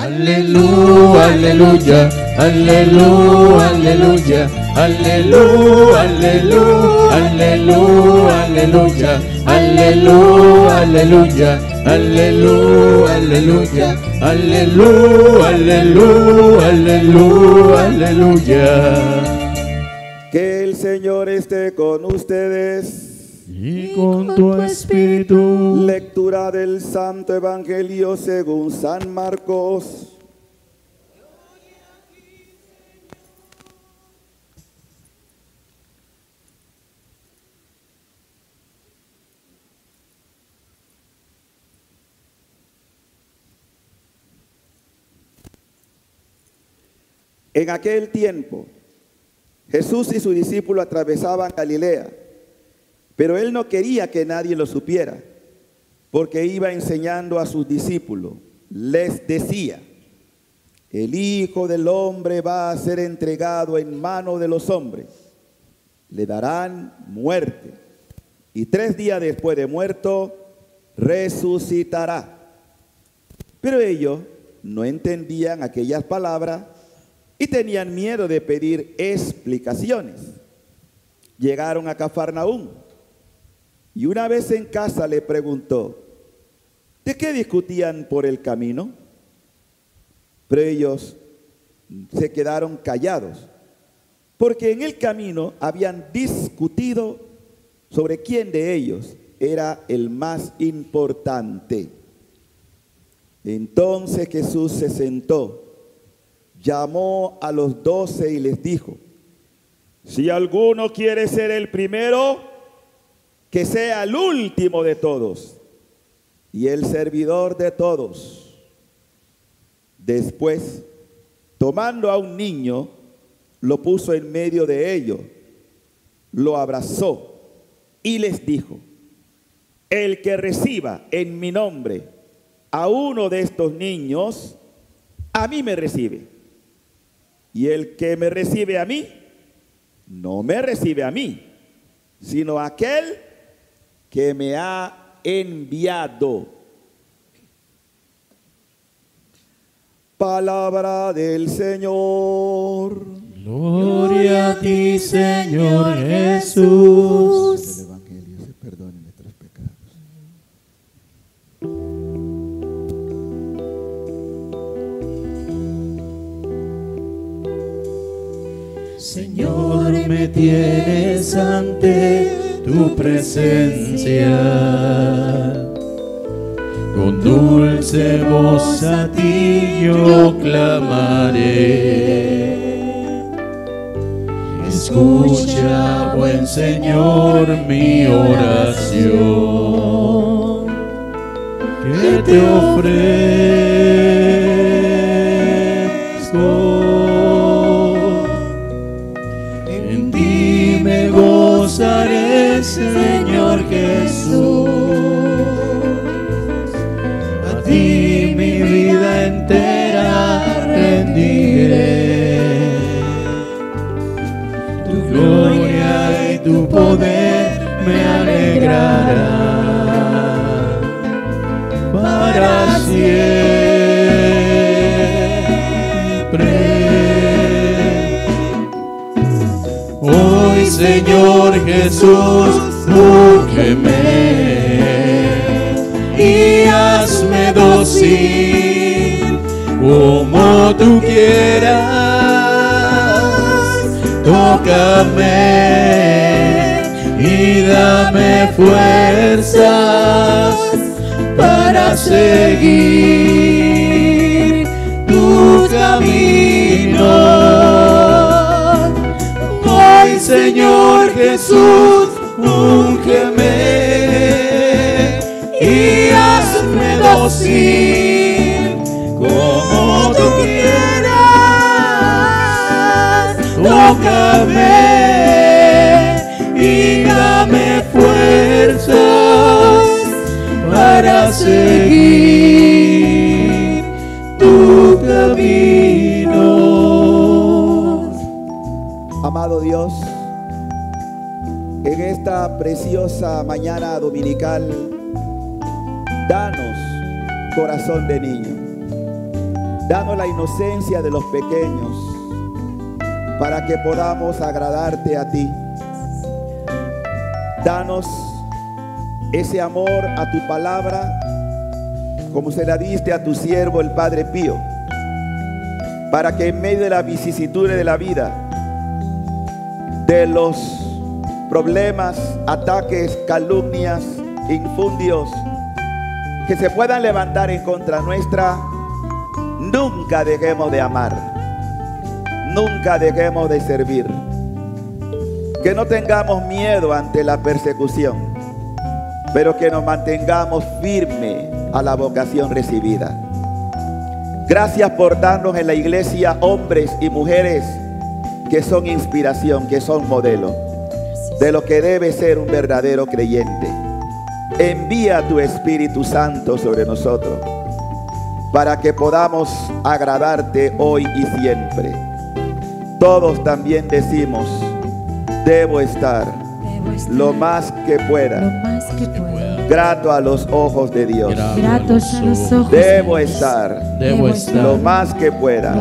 Aleluya, aleluya, aleluya, aleluya, aleluya, aleluya, aleluya, aleluya, aleluya, aleluya, aleluya, aleluya, aleluya, aleluya, aleluya. Que el Señor esté con ustedes. Y con tu espíritu. Lectura del Santo Evangelio según San Marcos. En aquel tiempo, Jesús y sus discípulos atravesaban Galilea, pero él no quería que nadie lo supiera, porque iba enseñando a sus discípulos. Les decía: el Hijo del Hombre va a ser entregado en manos de los hombres. Le darán muerte, y 3 días después de muerto, resucitará. Pero ellos no entendían aquellas palabras y tenían miedo de pedir explicaciones. Llegaron a Cafarnaúm, y una vez en casa le preguntó: ¿de qué discutían por el camino? Pero ellos se quedaron callados, porque en el camino habían discutido sobre quién de ellos era el más importante. Entonces Jesús se sentó, llamó a los 12 y les dijo: si alguno quiere ser el primero, que sea el último de todos y el servidor de todos. Después, tomando a un niño, lo puso en medio de ellos, lo abrazó y les dijo: el que reciba en mi nombre a uno de estos niños, a mí me recibe. Y el que me recibe a mí, no me recibe a mí, sino a aquel que me ha enviado. Palabra del Señor. Gloria a ti, Señor Jesús. El Evangelio se perdone nuestros pecados. Señor, me tienes ante tu presencia. Con dulce voz a ti yo clamaré. Escucha, buen Señor, mi oración, que te ofrezco. En ti me gozaré, Señor Jesús. A ti mi vida entera rendiré. Tu gloria y tu poder me alegrarán para siempre. Hoy, Señor Jesús, úngeme y hazme dócil como tú quieras. Tócame y dame fuerzas para seguir tu camino. Hoy, Señor Jesús, úngeme y hazme dócil como tú quieras. Tócame y dame fuerzas para seguir tu camino. Amado Dios, en esta preciosa mañana dominical, danos corazón de niño. Danos la inocencia de los pequeños para que podamos agradarte a ti. Danos ese amor a tu palabra, como se la diste a tu siervo el Padre Pío, para que en medio de la vicisitud de la vida, de los problemas, ataques, calumnias, infundios que se puedan levantar en contra nuestra, nunca dejemos de amar, nunca dejemos de servir, que no tengamos miedo ante la persecución, pero que nos mantengamos firmes a la vocación recibida. Gracias por darnos en la iglesia hombres y mujeres que son inspiración, que son modelo de lo que debe ser un verdadero creyente. Envía tu Espíritu Santo sobre nosotros para que podamos agradarte hoy y siempre. Todos también decimos: debo estar lo más que pueda grato a los ojos de Dios. Gratos a los ojos. Debo estar lo más que pueda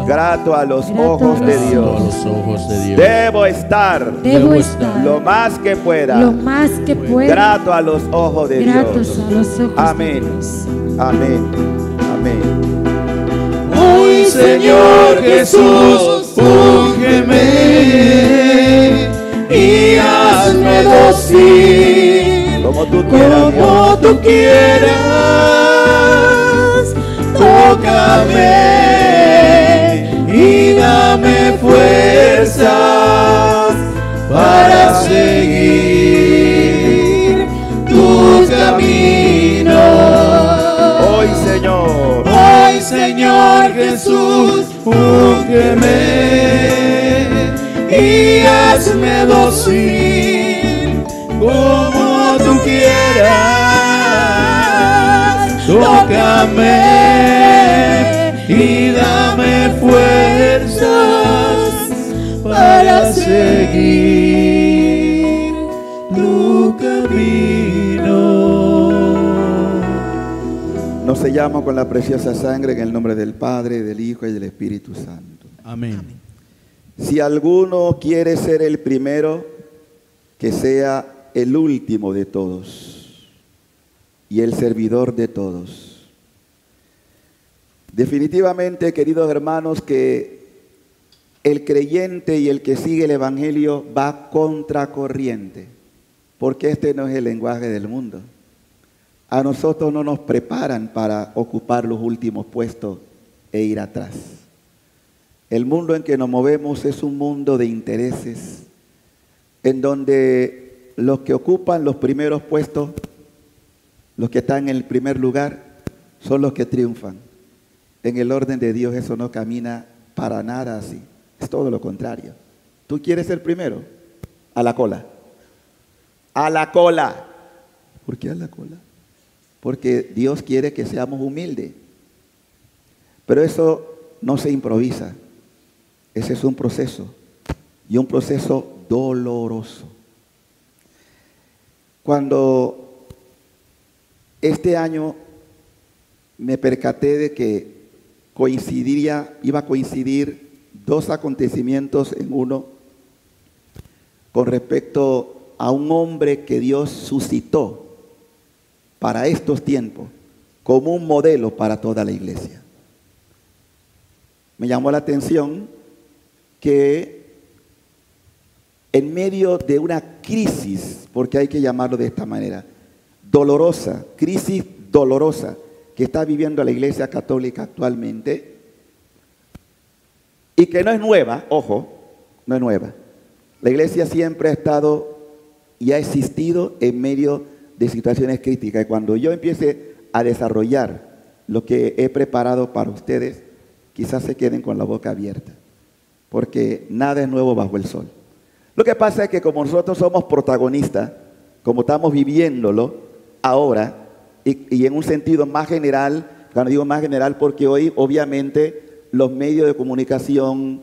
grato a los ojos de Dios. Debo estar lo más que pueda grato a los ojos de Dios. Amén. Amén. Amén. Hoy, Señor Jesús, úngeme y hazme dócil como tú quieras, como tú quieras. Tócame y dame fuerzas para seguir tus caminos. Hoy, Señor Jesús, úngeme y hazme dócil como tú quieras. Tócame y dame fuerzas para seguir tu camino. nos sellamos con la preciosa sangre en el nombre del Padre, del Hijo y del Espíritu Santo. Amén. Si alguno quiere ser el primero, que sea el último de todos y el servidor de todos. Definitivamente, queridos hermanos, que el creyente y el que sigue el Evangelio va contracorriente, porque este no es el lenguaje del mundo. A nosotros no nos preparan para ocupar los últimos puestos e ir atrás. El mundo en que nos movemos es un mundo de intereses, en donde los que ocupan los primeros puestos, los que están en el primer lugar, son los que triunfan. En el orden de Dios eso no camina para nada así. Es todo lo contrario. ¿Tú quieres ser primero? A la cola. A la cola. ¿Por qué a la cola? Porque Dios quiere que seamos humildes. Pero eso no se improvisa. Ese es un proceso. Y un proceso doloroso. Cuando este año me percaté de que iba a coincidir dos acontecimientos en uno con respecto a un hombre que Dios suscitó para estos tiempos como un modelo para toda la iglesia. Me llamó la atención que en medio de una crisis, porque hay que llamarlo de esta manera, dolorosa, crisis dolorosa que está viviendo la Iglesia Católica actualmente, y que no es nueva, ojo, no es nueva. La Iglesia siempre ha estado y ha existido en medio de situaciones críticas. Y cuando yo empiece a desarrollar lo que he preparado para ustedes, quizás se queden con la boca abierta, porque nada es nuevo bajo el sol. Lo que pasa es que como nosotros somos protagonistas, como estamos viviéndolo ahora, y en un sentido más general, cuando digo más general, porque hoy obviamente los medios de comunicación,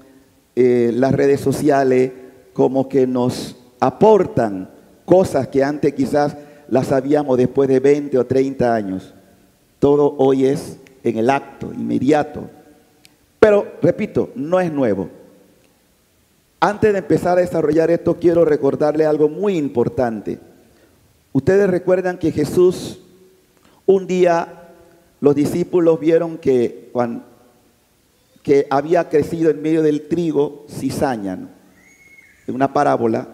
las redes sociales, como que nos aportan cosas que antes quizás las sabíamos después de 20 o 30 años. Todo hoy es en el acto inmediato. Pero, repito, no es nuevo. Antes de empezar a desarrollar esto, quiero recordarle algo muy importante. Ustedes recuerdan que Jesús, un día, los discípulos vieron que había crecido en medio del trigo cizaña, ¿no? En una parábola,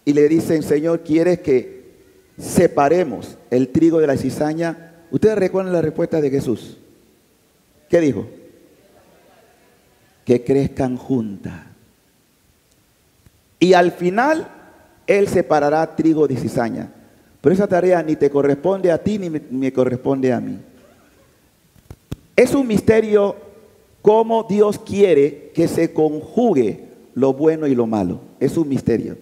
y le dicen: Señor, ¿quieres que separemos el trigo de la cizaña? Ustedes recuerdan la respuesta de Jesús. ¿Qué dijo? Que crezcan juntas. Y al final, Él separará trigo de cizaña. Pero esa tarea ni te corresponde a ti ni me corresponde a mí. Es un misterio cómo Dios quiere que se conjugue lo bueno y lo malo. Es un misterio.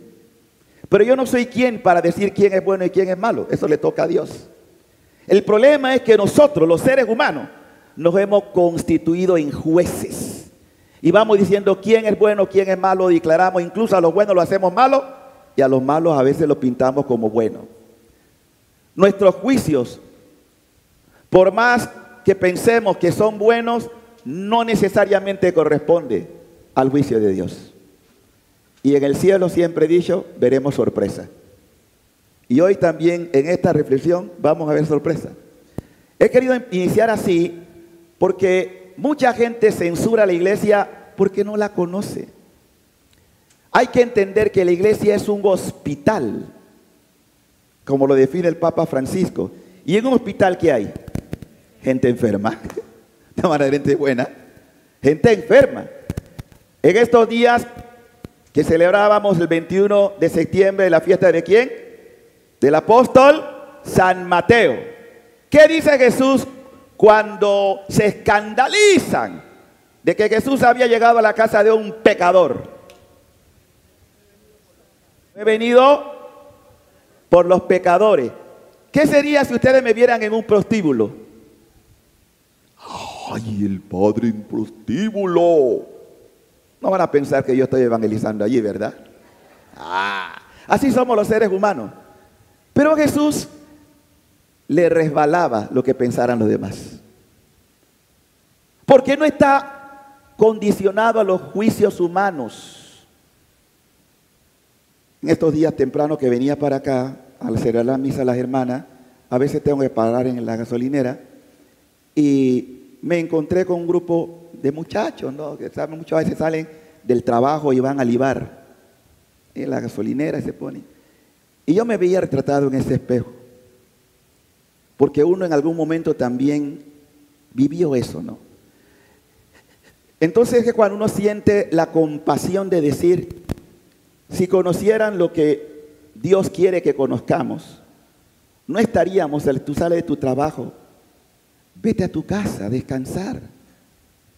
Pero yo no soy quien para decir quién es bueno y quién es malo. Eso le toca a Dios. El problema es que nosotros, los seres humanos, nos hemos constituido en jueces. Y vamos diciendo quién es bueno, quién es malo, declaramos, incluso a los buenos lo hacemos malo y a los malos a veces los pintamos como buenos. Nuestros juicios, por más que pensemos que son buenos, no necesariamente corresponde al juicio de Dios. Y en el cielo, siempre he dicho, veremos sorpresa. Y hoy también en esta reflexión vamos a ver sorpresa. He querido iniciar así porque mucha gente censura a la iglesia porque no la conoce. Hay que entender que la iglesia es un hospital, como lo define el Papa Francisco. ¿Y en un hospital qué hay? Gente enferma. No van a gente buena. Gente enferma. En estos días que celebrábamos el 21 de septiembre, la fiesta ¿de quién? Del apóstol San Mateo. ¿Qué dice Jesús cuando se escandalizan de que Jesús había llegado a la casa de un pecador? He venido por los pecadores. ¿Qué sería si ustedes me vieran en un prostíbulo? ¡Ay, el padre en prostíbulo! No van a pensar que yo estoy evangelizando allí, ¿verdad? Así somos los seres humanos. Pero a Jesús le resbalaba lo que pensaran los demás. Porque no está condicionado a los juicios humanos. En estos días temprano que venía para acá, al hacer la misa a las hermanas, a veces tengo que parar en la gasolinera y me encontré con un grupo de muchachos, ¿no? Que muchas veces salen del trabajo y van a libar en la gasolinera y se ponen. Y yo me veía retratado en ese espejo, porque uno en algún momento también vivió eso, ¿no? Entonces es que cuando uno siente la compasión de decir, si conocieran lo que Dios quiere que conozcamos, no estaríamos, tú sales de tu trabajo, vete a tu casa a descansar.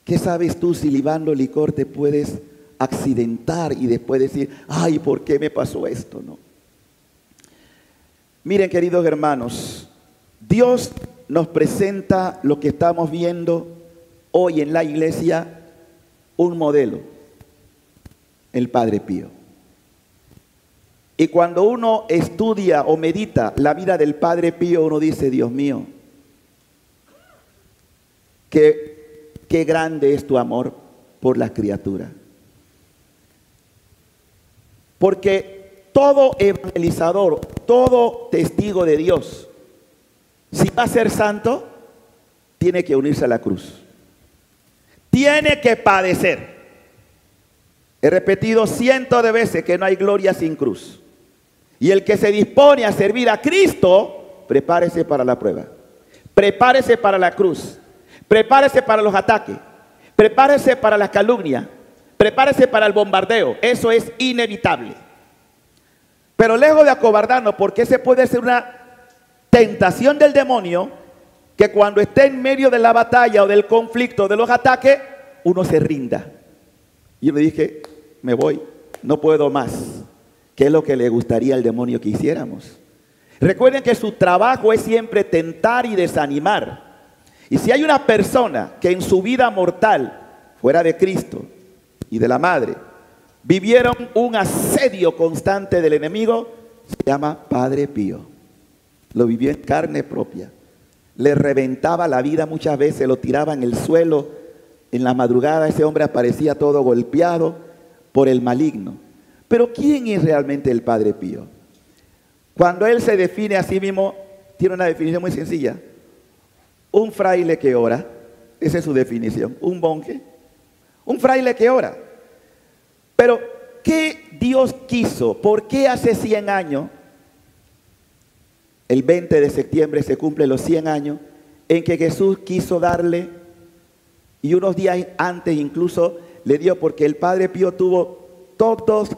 ¿Qué sabes tú si libando licor te puedes accidentar y después decir, ay, ¿por qué me pasó esto? No. Miren, queridos hermanos, Dios nos presenta lo que estamos viendo hoy en la iglesia, un modelo, el Padre Pío. Y cuando uno estudia o medita la vida del Padre Pío, uno dice, Dios mío, qué grande es tu amor por las criaturas. Porque todo evangelizador, todo testigo de Dios, si va a ser santo, tiene que unirse a la cruz. Tiene que padecer. He repetido cientos de veces que no hay gloria sin cruz. Y el que se dispone a servir a Cristo, prepárese para la prueba. Prepárese para la cruz. Prepárese para los ataques. Prepárese para la calumnia. Prepárese para el bombardeo. Eso es inevitable. Pero lejos de acobardarnos, porque ese puede ser una tentación del demonio, que cuando esté en medio de la batalla o del conflicto, de los ataques, uno se rinda. Y yo le dije, me voy, no puedo más. ¿Qué es lo que le gustaría al demonio que hiciéramos? Recuerden que su trabajo es siempre tentar y desanimar. Y si hay una persona que en su vida mortal, fuera de Cristo y de la Madre, vivieron un asedio constante del enemigo, se llama Padre Pío. Lo vivió en carne propia. le reventaba la vida muchas veces, lo tiraba en el suelo. En la madrugada ese hombre aparecía todo golpeado por el maligno. Pero ¿quién es realmente el Padre Pío? Cuando él se define a sí mismo, tiene una definición muy sencilla. Un fraile que ora, esa es su definición. Un monje, un fraile que ora. Pero, ¿qué Dios quiso? ¿Por qué hace 100 años, el 20 de septiembre se cumplen los 100 años, en que Jesús quiso darle, y unos días antes incluso le dio, porque el Padre Pío tuvo todos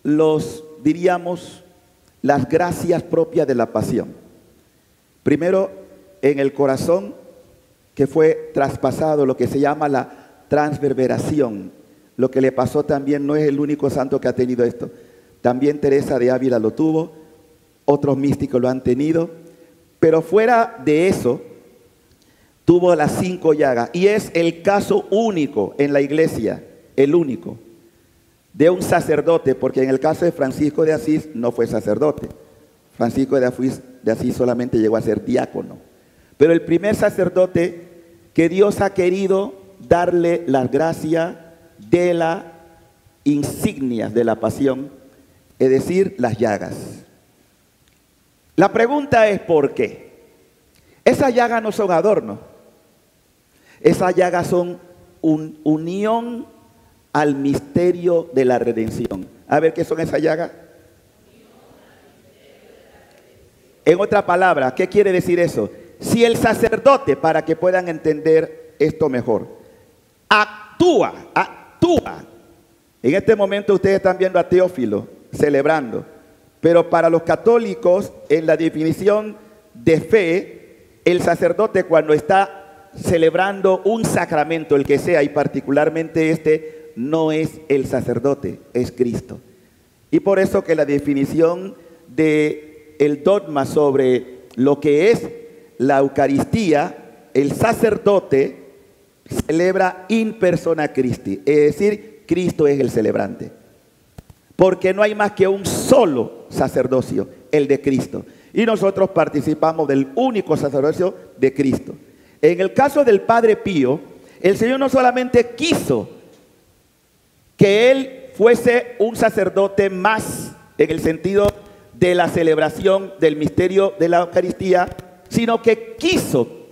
los, diríamos, las gracias propias de la pasión? Primero, en el corazón, que fue traspasado, lo que se llama la transverberación. Lo que le pasó también, no es el único santo que ha tenido esto. También Teresa de Ávila lo tuvo, otros místicos lo han tenido, pero fuera de eso, tuvo las 5 llagas, y es el caso único en la iglesia, el único, de un sacerdote, porque en el caso de Francisco de Asís no fue sacerdote. Francisco de Asís solamente llegó a ser diácono. Pero el primer sacerdote que Dios ha querido darle las gracias de las insignias de la pasión, es decir, las llagas. La pregunta es ¿por qué? Esas llagas no son adornos. Esas llagas son unión al misterio de la redención. A ver, ¿qué son esas llagas? En otra palabra, ¿qué quiere decir eso? Si el sacerdote, para que puedan entender esto mejor, actúa. En este momento ustedes están viendo a Teófilo celebrando, pero para los católicos, en la definición de fe, el sacerdote cuando está celebrando un sacramento, el que sea, y particularmente este, no es el sacerdote, es Cristo. Y por eso que la definición del dogma sobre lo que es la Eucaristía, el sacerdote celebra in persona Christi, es decir, Cristo es el celebrante. Porque no hay más que un solo sacerdocio, el de Cristo. Y nosotros participamos del único sacerdocio de Cristo. En el caso del Padre Pío, el Señor no solamente quiso que él fuese un sacerdote más, en el sentido de la celebración del misterio de la Eucaristía, sino que quiso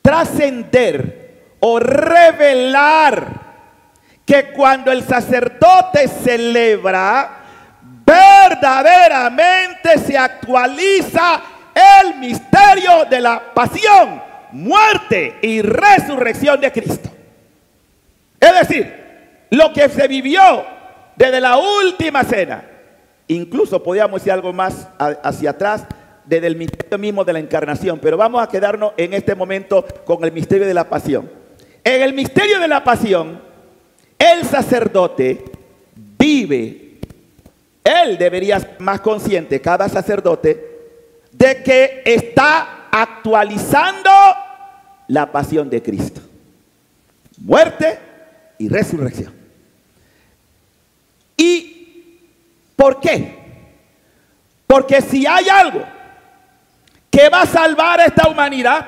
trascender o revelar que cuando el sacerdote celebra, verdaderamente se actualiza el misterio de la pasión, muerte y resurrección de Cristo. Es decir, lo que se vivió desde la última cena, incluso podríamos decir algo más hacia atrás, desde el misterio mismo de la encarnación, pero vamos a quedarnos en este momento con el misterio de la pasión. En el misterio de la pasión, el sacerdote vive, él debería ser más consciente, cada sacerdote, de que está actualizando la pasión de Cristo. Muerte y resurrección. ¿Y por qué? Porque si hay algo que va a salvar a esta humanidad,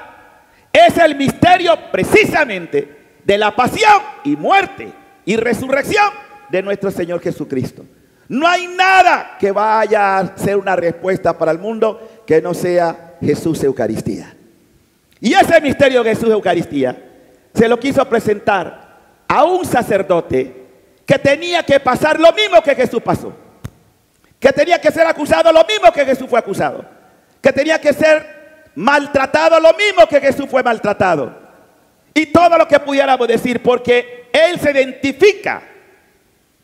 es el misterio precisamente de la pasión y muerte y resurrección de nuestro Señor Jesucristo. No hay nada que vaya a ser una respuesta para el mundo que no sea Jesús Eucaristía. Y ese misterio de Jesús Eucaristía se lo quiso presentar a un sacerdote que tenía que pasar lo mismo que Jesús pasó, que tenía que ser acusado lo mismo que Jesús fue acusado, que tenía que ser maltratado lo mismo que Jesús fue maltratado, y todo lo que pudiéramos decir, porque él se identifica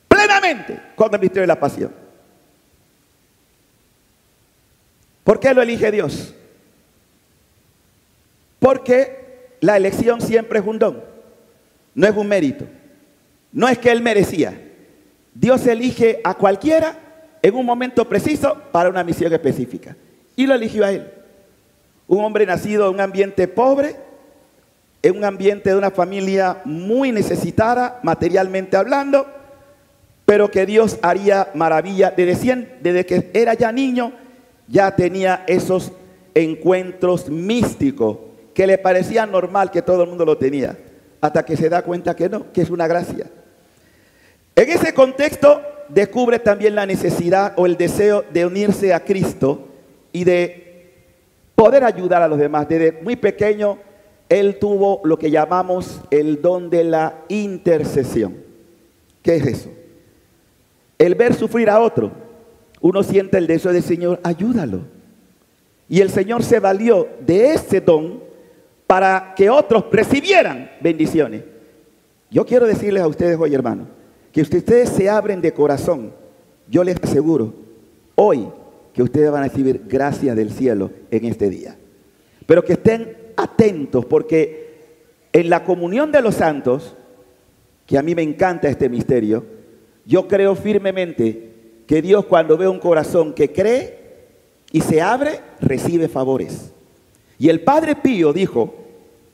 plenamente con el misterio de la pasión. ¿Por qué lo elige Dios? Porque la elección siempre es un don, no es un mérito, no es que él merecía. Dios elige a cualquiera en un momento preciso para una misión específica, y lo eligió a él. Un hombre nacido en un ambiente pobre, en un ambiente de una familia muy necesitada, materialmente hablando, pero que Dios haría maravilla. Desde que era ya niño, ya tenía encuentros místicos que le parecía normal que todo el mundo lo tenía, hasta que se da cuenta que no, que es una gracia. En ese contexto descubre también la necesidad o el deseo de unirse a Cristo y de poder ayudar a los demás. Desde muy pequeño él tuvo lo que llamamos el don de la intercesión. ¿Qué es eso? El ver sufrir a otro. Uno siente el deseo del Señor, ayúdalo. Y el Señor se valió de ese don para que otros recibieran bendiciones. Yo quiero decirles a ustedes hoy, hermanos, que si ustedes se abren de corazón, yo les aseguro hoy que ustedes van a recibir gracia del cielo en este día. Pero que estén atentos, porque en la comunión de los santos, que a mí me encanta este misterio, yo creo firmemente que Dios, cuando ve un corazón que cree y se abre, recibe favores. Y el Padre Pío dijo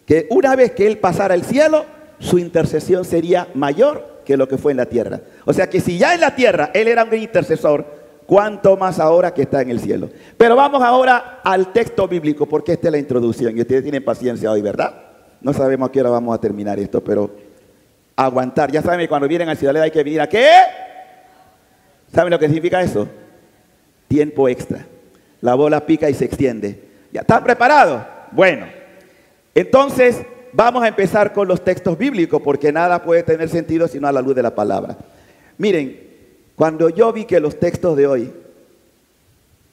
que una vez que él pasara el cielo, su intercesión sería mayor que lo que fue en la tierra. O sea que si ya en la tierra él era un intercesor, cuánto más ahora que está en el cielo. Pero vamos ahora al texto bíblico, porque esta es la introducción y ustedes tienen paciencia hoy, ¿verdad? No sabemos a qué hora vamos a terminar esto, pero aguantar. Ya saben que cuando vienen a Ciudad hay que venir a ¿qué? ¿Saben lo que significa eso? Tiempo extra. La bola pica y se extiende. ¿Ya están preparados? Bueno, entonces vamos a empezar con los textos bíblicos, porque nada puede tener sentido sino a la luz de la palabra. Miren, cuando yo vi que los textos de hoy,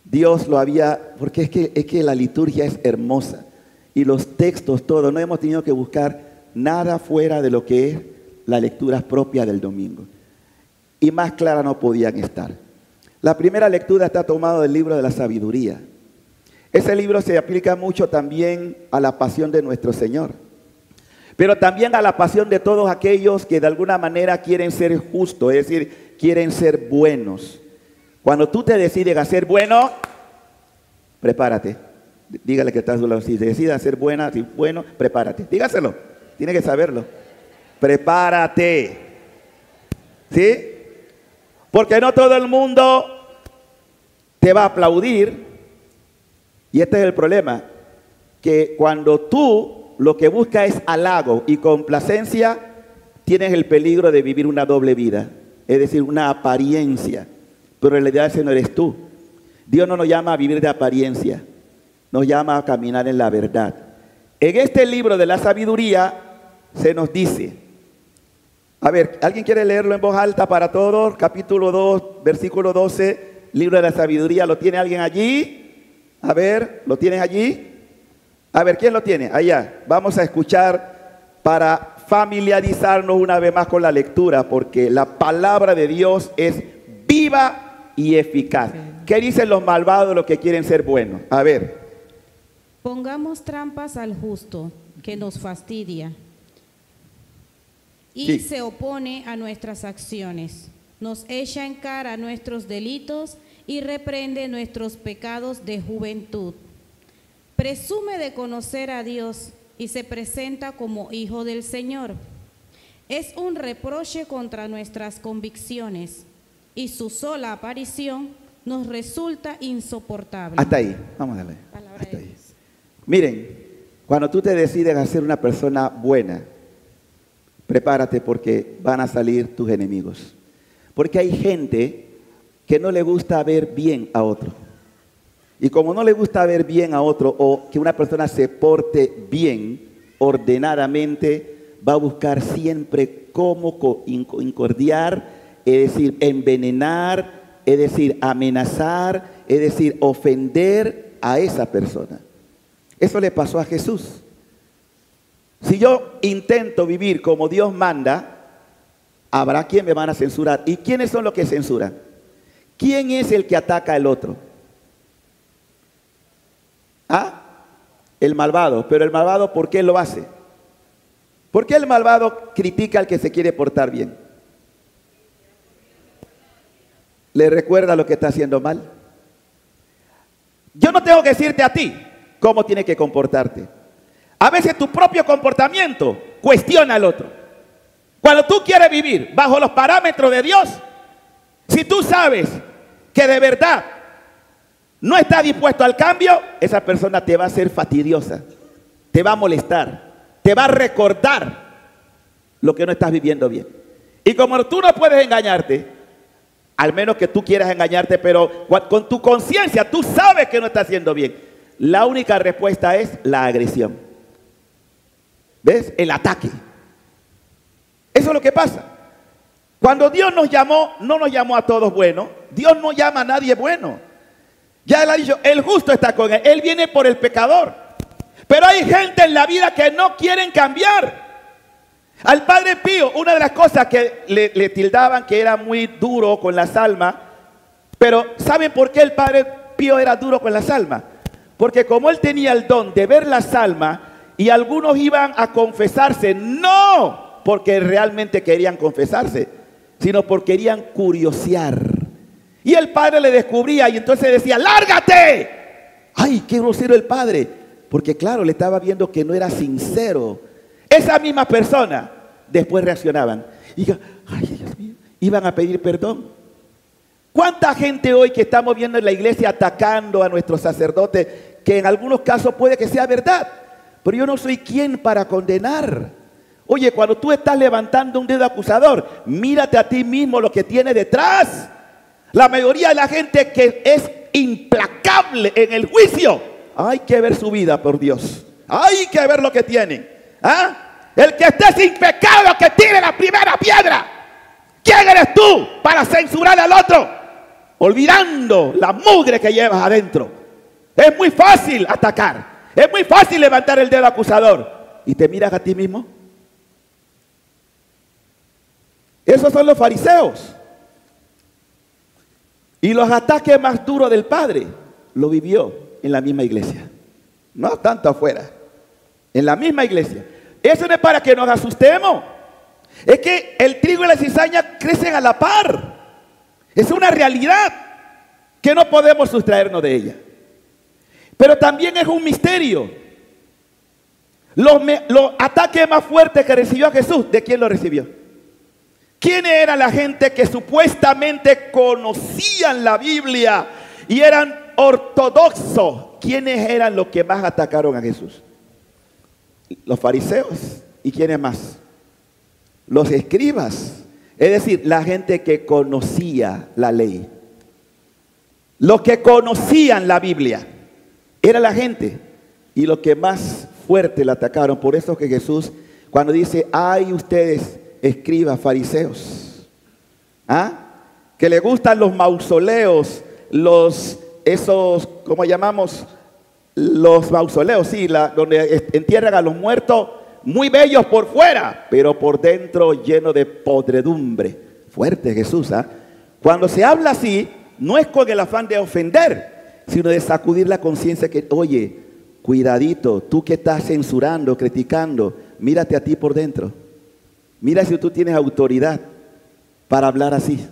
Dios lo había, porque es que la liturgia es hermosa, y los textos todos, no hemos tenido que buscar nada fuera de lo que es la lectura propia del domingo. Y más clara no podían estar. La primera lectura está tomada del libro de la sabiduría. Ese libro se aplica mucho también a la pasión de nuestro Señor, pero también a la pasión de todos aquellos que de alguna manera quieren ser justos, es decir, quieren ser buenos. Cuando tú te decides a ser bueno, prepárate. Dígale que estás a su lado. Si decides a ser buena, si bueno, prepárate. Dígaselo, tiene que saberlo. Prepárate. ¿Sí? Porque no todo el mundo te va a aplaudir. Y este es el problema, que cuando tú lo que buscas es halago y complacencia, tienes el peligro de vivir una doble vida, es decir, una apariencia, pero en realidad ese no eres tú. Dios no nos llama a vivir de apariencia, nos llama a caminar en la verdad. En este libro de la sabiduría se nos dice, a ver, ¿alguien quiere leerlo en voz alta para todos? Capítulo 2, versículo 12, libro de la sabiduría, ¿lo tiene alguien allí? A ver, ¿lo tienes allí? A ver, ¿quién lo tiene? Allá. Vamos a escuchar para familiarizarnos una vez más con la lectura, porque la palabra de Dios es viva y eficaz. ¿Qué dicen los malvados, los que quieren ser buenos? A ver. Pongamos trampas al justo, que nos fastidia y Sí. se opone a nuestras acciones. Nos echa en cara nuestros delitos y reprende nuestros pecados de juventud. Presume de conocer a Dios y se presenta como hijo del Señor. Es un reproche contra nuestras convicciones y su sola aparición nos resulta insoportable. Hasta ahí, vamos a darle. Palabra Hasta de ahí. Dios. Miren, cuando tú te decides a ser una persona buena, prepárate porque van a salir tus enemigos. Porque hay gente que no le gusta ver bien a otro. Y como no le gusta ver bien a otro, o que una persona se porte bien, ordenadamente, va a buscar siempre cómo incordiar, es decir, envenenar, es decir, amenazar, es decir, ofender a esa persona. Eso le pasó a Jesús. Si yo intento vivir como Dios manda, habrá quien me van a censurar. ¿Y quiénes son los que censuran? ¿Quién es el que ataca al otro? ¿Ah? El malvado. Pero el malvado, ¿por qué lo hace? ¿Por qué el malvado critica al que se quiere portar bien? ¿Le recuerda lo que está haciendo mal? Yo no tengo que decirte a ti cómo tienes que comportarte. A veces tu propio comportamiento cuestiona al otro. Cuando tú quieres vivir bajo los parámetros de Dios, si tú sabes que de verdad no está dispuesto al cambio, esa persona te va a ser fastidiosa, te va a molestar, te va a recordar lo que no estás viviendo bien. Y como tú no puedes engañarte, al menos que tú quieras engañarte, pero con tu conciencia tú sabes que no estás haciendo bien, la única respuesta es la agresión. ¿Ves? El ataque. Eso es lo que pasa. Cuando Dios nos llamó, no nos llamó a todos buenos. Dios no llama a nadie bueno. Ya Él ha dicho, el justo está con Él. Él viene por el pecador. Pero hay gente en la vida que no quieren cambiar. Al Padre Pío, una de las cosas que le tildaban que era muy duro con las almas. Pero ¿saben por qué el Padre Pío era duro con las almas? Porque como él tenía el don de ver las almas, y algunos iban a confesarse, no porque realmente querían confesarse, sino porque querían curiosear. Y el padre le descubría y entonces decía, ¡lárgate! ¡Ay, qué grosero el padre! Porque claro, le estaba viendo que no era sincero. Esa misma persona después reaccionaban. Y ¡ay, Dios mío! Iban a pedir perdón. ¿Cuánta gente hoy que estamos viendo en la iglesia atacando a nuestros sacerdotes, que en algunos casos puede que sea verdad? Pero yo no soy quien para condenar. Oye, cuando tú estás levantando un dedo acusador, mírate a ti mismo lo que tiene detrás. La mayoría de la gente que es implacable en el juicio, hay que ver su vida, por Dios. Hay que ver lo que tienen. ¿Ah? El que esté sin pecado, que tire la primera piedra. ¿Quién eres tú para censurar al otro? Olvidando la mugre que llevas adentro. Es muy fácil atacar. Es muy fácil levantar el dedo acusador. ¿Y te miras a ti mismo? Esos son los fariseos. Y los ataques más duros del Padre lo vivió en la misma iglesia. No tanto afuera. En la misma iglesia. Eso no es para que nos asustemos. Es que el trigo y la cizaña crecen a la par. Es una realidad que no podemos sustraernos de ella. Pero también es un misterio. Los ataques más fuertes que recibió Jesús, ¿de quién lo recibió? ¿Quiénes eran la gente que supuestamente conocían la Biblia y eran ortodoxos? ¿Quiénes eran los que más atacaron a Jesús? Los fariseos. ¿Y quiénes más? Los escribas. Es decir, la gente que conocía la ley. Los que conocían la Biblia. Era la gente. Y los que más fuerte la atacaron. Por eso que Jesús, cuando dice, ay ustedes, escribas, fariseos, ¿ah? Que le gustan los mausoleos, ¿cómo llamamos? Los mausoleos, sí, donde entierran a los muertos, muy bellos por fuera, pero por dentro lleno de podredumbre. Fuerte Jesús, ¿ah? Cuando se habla así, no es con el afán de ofender, sino de sacudir la conciencia que, oye, cuidadito, tú que estás censurando, criticando, mírate a ti por dentro. Mira si tú tienes autoridad para hablar así.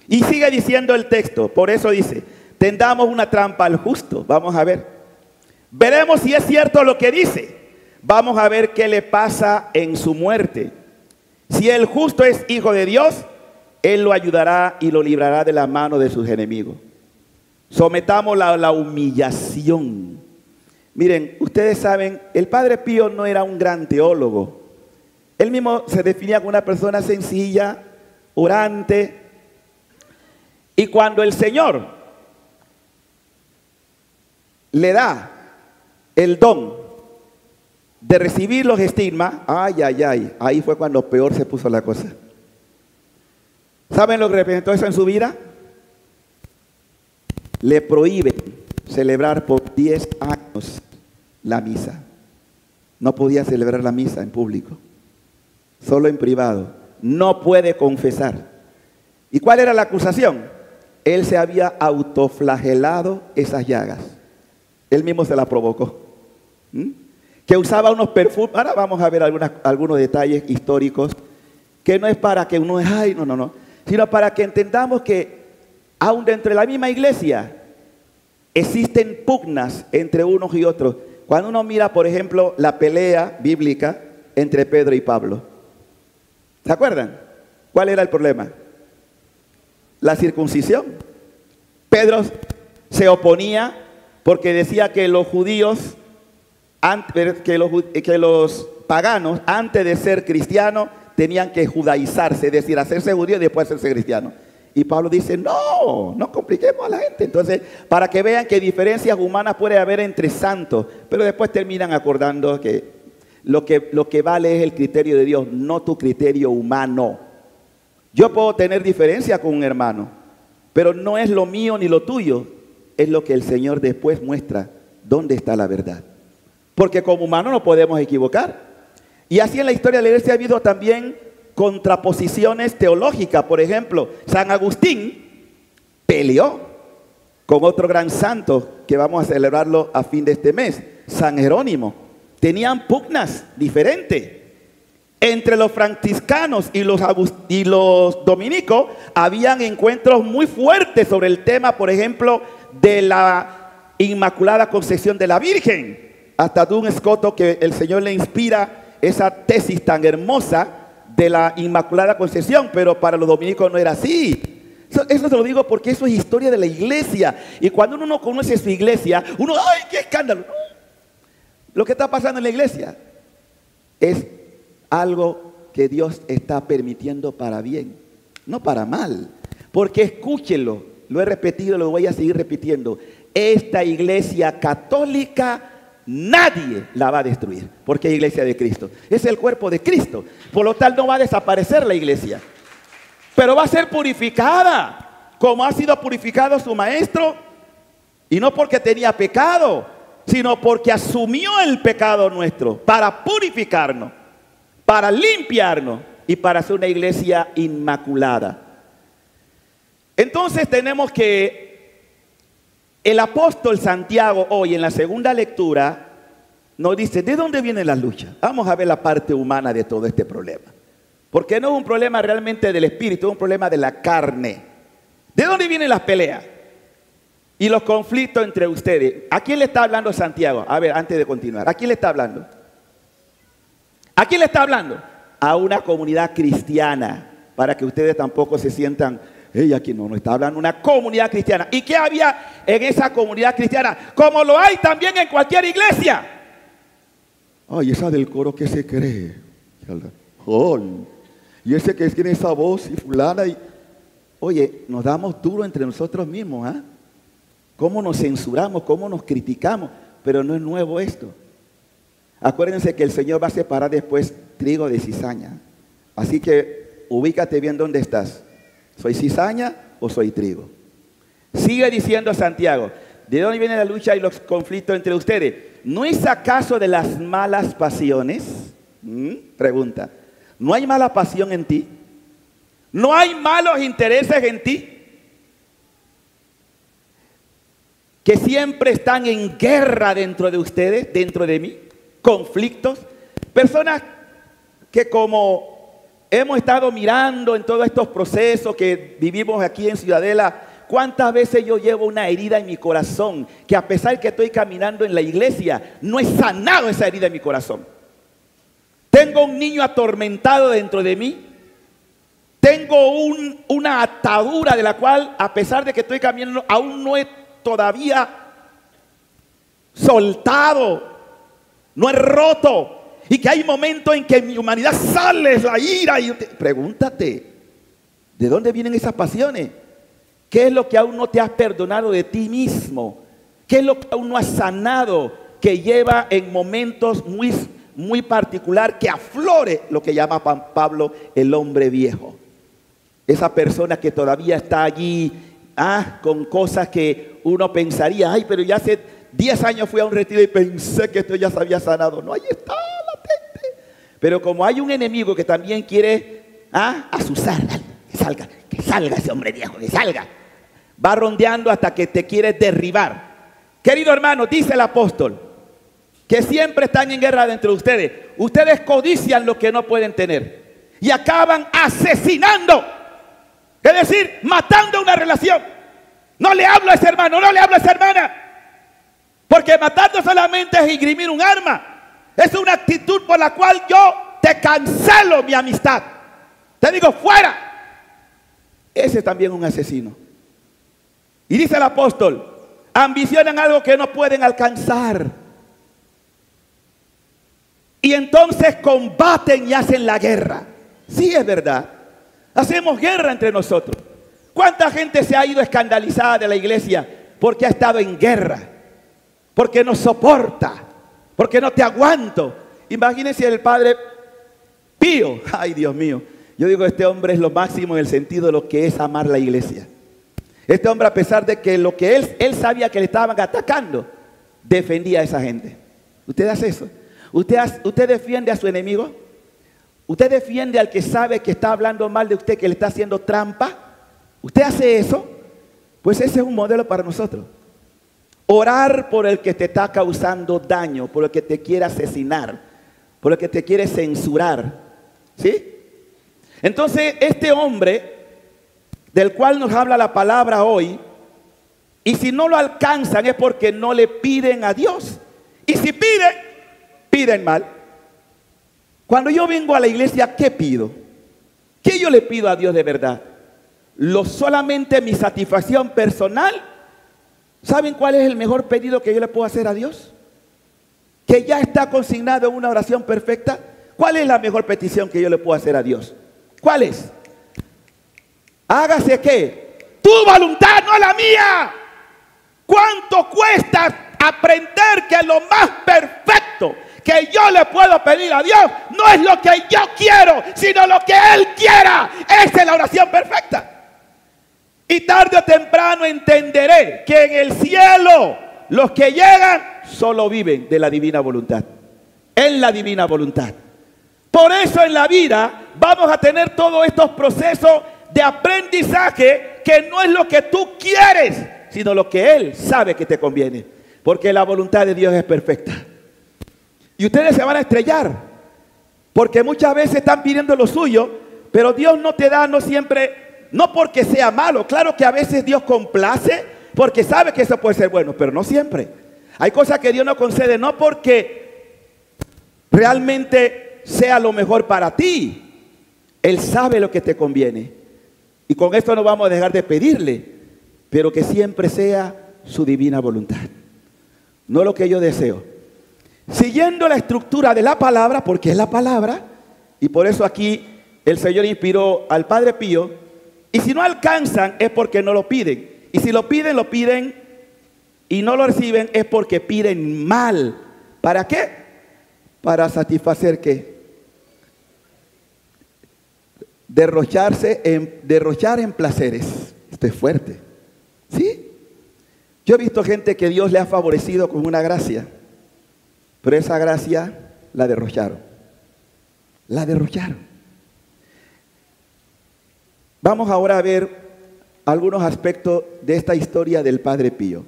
Y sigue diciendo el texto, por eso dice, tendamos una trampa al justo. Vamos a ver. Veremos si es cierto lo que dice. Vamos a ver qué le pasa en su muerte. Si el justo es hijo de Dios, Él lo ayudará y lo librará de la mano de sus enemigos. Sometámoslo a la humillación. Miren, ustedes saben, el Padre Pío no era un gran teólogo. Él mismo se definía como una persona sencilla, orante. Y cuando el Señor le da el don de recibir los estigmas, ahí fue cuando peor se puso la cosa. ¿Saben lo que representó eso en su vida? Le prohíben celebrar por 10 años la misa. No podía celebrar la misa en público. Solo en privado. No puede confesar. ¿Y cuál era la acusación? Él se había autoflagelado esas llagas. Él mismo se las provocó. Que usaba unos perfumes. Ahora vamos a ver algunos detalles históricos. Que no es para que uno, no. Sino para que entendamos que aún dentro de la misma iglesia existen pugnas entre unos y otros. Cuando uno mira, por ejemplo, la pelea bíblica entre Pedro y Pablo. ¿Se acuerdan? ¿Cuál era el problema? La circuncisión. Pedro se oponía porque decía que los judíos, que los paganos, antes de ser cristianos, tenían que judaizarse, es decir, hacerse judíos y después hacerse cristianos. Y Pablo dice, no compliquemos a la gente. Entonces, para que vean que diferencias humanas puede haber entre santos, pero después terminan acordando que lo que vale es el criterio de Dios, no tu criterio humano. Yo puedo tener diferencia con un hermano, pero no es lo mío ni lo tuyo, es lo que el Señor después muestra dónde está la verdad. Porque como humanos no podemos equivocar. Y así en la historia de la iglesia ha habido también contraposiciones teológicas. Por ejemplo, San Agustín peleó con otro gran santo que vamos a celebrarlo a fin de este mes, San Jerónimo. Tenían pugnas diferentes. Entre los franciscanos y los dominicos habían encuentros muy fuertes sobre el tema, por ejemplo, de la Inmaculada Concepción de la Virgen. Hasta Duns Scoto, que el Señor le inspira esa tesis tan hermosa de la Inmaculada Concepción, pero para los dominicos no era así. Eso te lo digo porque eso es historia de la iglesia. Y cuando uno no conoce su iglesia, uno, ¡ay, qué escándalo! No. Lo que está pasando en la iglesia es algo que Dios está permitiendo para bien, no para mal. Porque escúchelo, lo he repetido, lo voy a seguir repitiendo. Esta iglesia católica nadie la va a destruir, porque es iglesia de Cristo. Es el cuerpo de Cristo. Por lo tal no va a desaparecer la iglesia, pero va a ser purificada, como ha sido purificado su maestro, y no porque tenía pecado, sino porque asumió el pecado nuestro para purificarnos, para limpiarnos y para ser una iglesia inmaculada. Entonces tenemos que el apóstol Santiago hoy en la segunda lectura nos dice, ¿de dónde viene la lucha? Vamos a ver la parte humana de todo este problema. Porque no es un problema realmente del espíritu, es un problema de la carne. ¿De dónde vienen las peleas? Y los conflictos entre ustedes. ¿A quién le está hablando Santiago? A ver, antes de continuar, ¿a quién le está hablando? ¿A quién le está hablando? A una comunidad cristiana, para que ustedes tampoco se sientan, aquí no está hablando una comunidad cristiana. ¿Y qué había en esa comunidad cristiana? Como lo hay también en cualquier iglesia. Ay, esa del coro que se cree. Y ese que tiene esa voz y fulana. Oye, nos damos duro entre nosotros mismos, ¿ah? Cómo nos censuramos, cómo nos criticamos. Pero no es nuevo esto. Acuérdense que el Señor va a separar después trigo de cizaña. Así que ubícate bien dónde estás. ¿Soy cizaña o soy trigo? Sigue diciendo Santiago, ¿de dónde viene la lucha y los conflictos entre ustedes? ¿No es acaso de las malas pasiones? Pregunta, ¿no hay mala pasión en ti? ¿No hay malos intereses en ti? Que siempre están en guerra dentro de ustedes, dentro de mí, conflictos. Personas que como hemos estado mirando en todos estos procesos que vivimos aquí en Ciudadela, ¿cuántas veces yo llevo una herida en mi corazón que a pesar que estoy caminando en la iglesia, no he sanado esa herida en mi corazón? Tengo un niño atormentado dentro de mí. Tengo una atadura de la cual, a pesar de que estoy caminando, aún no he todavía soltado, no he roto. Y que hay momentos en que en mi humanidad sale la ira. Pregúntate, ¿de dónde vienen esas pasiones? ¿Qué es lo que aún no te has perdonado de ti mismo? ¿Qué es lo que aún no has sanado que lleva en momentos muy particular que aflore lo que llama Pablo el hombre viejo? Esa persona que todavía está allí con cosas que uno pensaría, ay, pero ya hace 10 años fui a un retiro y pensé que esto ya se había sanado. No, ahí está. Pero como hay un enemigo que también quiere asusar, que salga ese hombre viejo, que salga. Va rondeando hasta que te quiere derribar. Querido hermano, dice el apóstol, que siempre están en guerra dentro de ustedes. Ustedes codician lo que no pueden tener. Y acaban asesinando. Es decir, matando una relación. No le hablo a ese hermano, no le hablo a esa hermana. Porque matando solamente es esgrimir un arma. Es una actitud por la cual yo te cancelo mi amistad. Te digo, fuera. Ese es también un asesino. Y dice el apóstol, ambicionan algo que no pueden alcanzar. Y entonces combaten y hacen la guerra. Sí, es verdad. Hacemos guerra entre nosotros. ¿Cuánta gente se ha ido escandalizada de la iglesia porque ha estado en guerra? Porque no soporta, porque no te aguanto. Imagínense el padre Pío. Ay, Dios mío. Yo digo, este hombre es lo máximo en el sentido de lo que es amar la iglesia. Este hombre, a pesar de que lo que él sabía que le estaban atacando, defendía a esa gente. ¿Usted hace eso? ¿Usted defiende a su enemigo? ¿Usted defiende al que sabe que está hablando mal de usted, que le está haciendo trampa? ¿Usted hace eso? Pues ese es un modelo para nosotros. Orar por el que te está causando daño, por el que te quiere asesinar, por el que te quiere censurar. ¿Sí? Entonces, este hombre del cual nos habla la palabra hoy, y si no lo alcanzan es porque no le piden a Dios. Y si piden mal. Cuando yo vengo a la iglesia, ¿qué pido? ¿Qué yo le pido a Dios de verdad? ¿Solamente mi satisfacción personal? ¿Saben cuál es el mejor pedido que yo le puedo hacer a Dios? Que ya está consignado en una oración perfecta. ¿Cuál es la mejor petición que yo le puedo hacer a Dios? ¿Cuál es? Hágase ¿qué? Tu voluntad, no la mía. ¿Cuánto cuesta aprender que lo más perfecto que yo le puedo pedir a Dios no es lo que yo quiero, sino lo que Él quiera? Esa es la oración perfecta. Y tarde o temprano entenderé que en el cielo los que llegan solo viven de la divina voluntad. En la divina voluntad. Por eso en la vida vamos a tener todos estos procesos de aprendizaje que no es lo que tú quieres, sino lo que Él sabe que te conviene. Porque la voluntad de Dios es perfecta. Y ustedes se van a estrellar, porque muchas veces están pidiendo lo suyo, pero Dios no te da, no siempre, no porque sea malo. Claro que a veces Dios complace, porque sabe que eso puede ser bueno, pero no siempre. Hay cosas que Dios no concede, no porque realmente sea lo mejor para ti. Él sabe lo que te conviene. Y con esto no vamos a dejar de pedirle, pero que siempre sea su divina voluntad, no lo que yo deseo. Siguiendo la estructura de la palabra, porque es la palabra, y por eso aquí el Señor inspiró al Padre Pío. Y si no alcanzan es porque no lo piden. Y si lo piden y no lo reciben es porque piden mal. ¿Para qué? Para satisfacer ¿qué? Derrochar en placeres. Esto es fuerte. ¿Sí? Yo he visto gente que Dios le ha favorecido con una gracia, pero esa gracia la derrocharon. La derrocharon. Vamos ahora a ver algunos aspectos de esta historia del Padre Pío,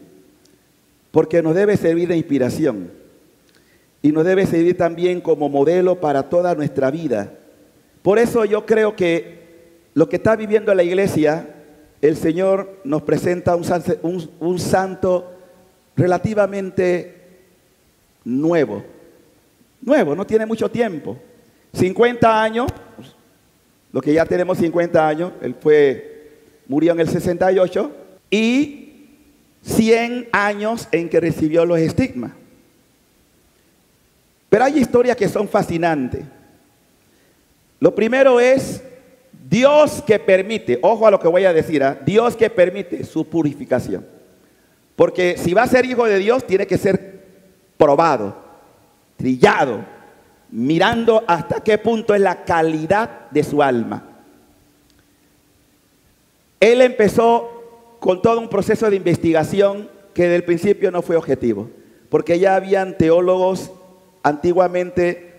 porque nos debe servir de inspiración y nos debe servir también como modelo para toda nuestra vida. Por eso yo creo que lo que está viviendo la iglesia, el Señor nos presenta un santo relativamente nuevo, no tiene mucho tiempo, 50 años, lo que ya tenemos 50 años, él murió en el 68, y 100 años en que recibió los estigmas. Pero hay historias que son fascinantes. Lo primero es Dios que permite, ojo a lo que voy a decir, Dios que permite su purificación. Porque si va a ser hijo de Dios, tiene que ser probado, trillado, mirando hasta qué punto es la calidad de su alma. Él empezó con todo un proceso de investigación que desde el principio no fue objetivo, porque ya habían teólogos antiguamente,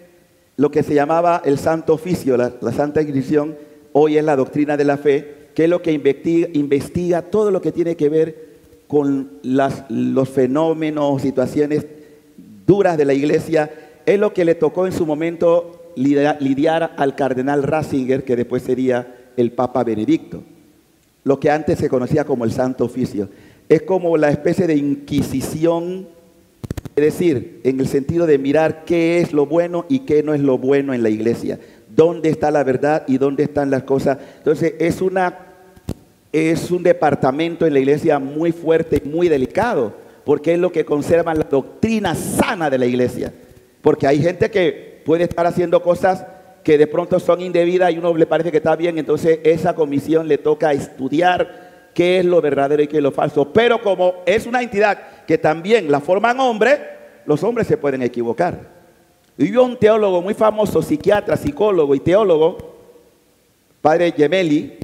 lo que se llamaba el Santo Oficio, la Santa Inquisición, hoy es la doctrina de la fe, que es lo que investiga todo lo que tiene que ver con los fenómenos, situaciones duras de la iglesia. Es lo que le tocó en su momento lidiar al cardenal Ratzinger, que después sería el Papa Benedicto. Lo que antes se conocía como el Santo Oficio. Es como la especie de inquisición, es decir, en el sentido de mirar qué es lo bueno y qué no es lo bueno en la iglesia. Dónde está la verdad y dónde están las cosas. Entonces es un departamento en la iglesia muy fuerte, muy delicado, porque es lo que conserva la doctrina sana de la iglesia. Porque hay gente que puede estar haciendo cosas que de pronto son indebidas y uno le parece que está bien, entonces esa comisión le toca estudiar qué es lo verdadero y qué es lo falso. Pero como es una entidad que también la forman hombres, los hombres se pueden equivocar. Y hubo un teólogo muy famoso, psiquiatra, psicólogo y teólogo, padre Gemelli,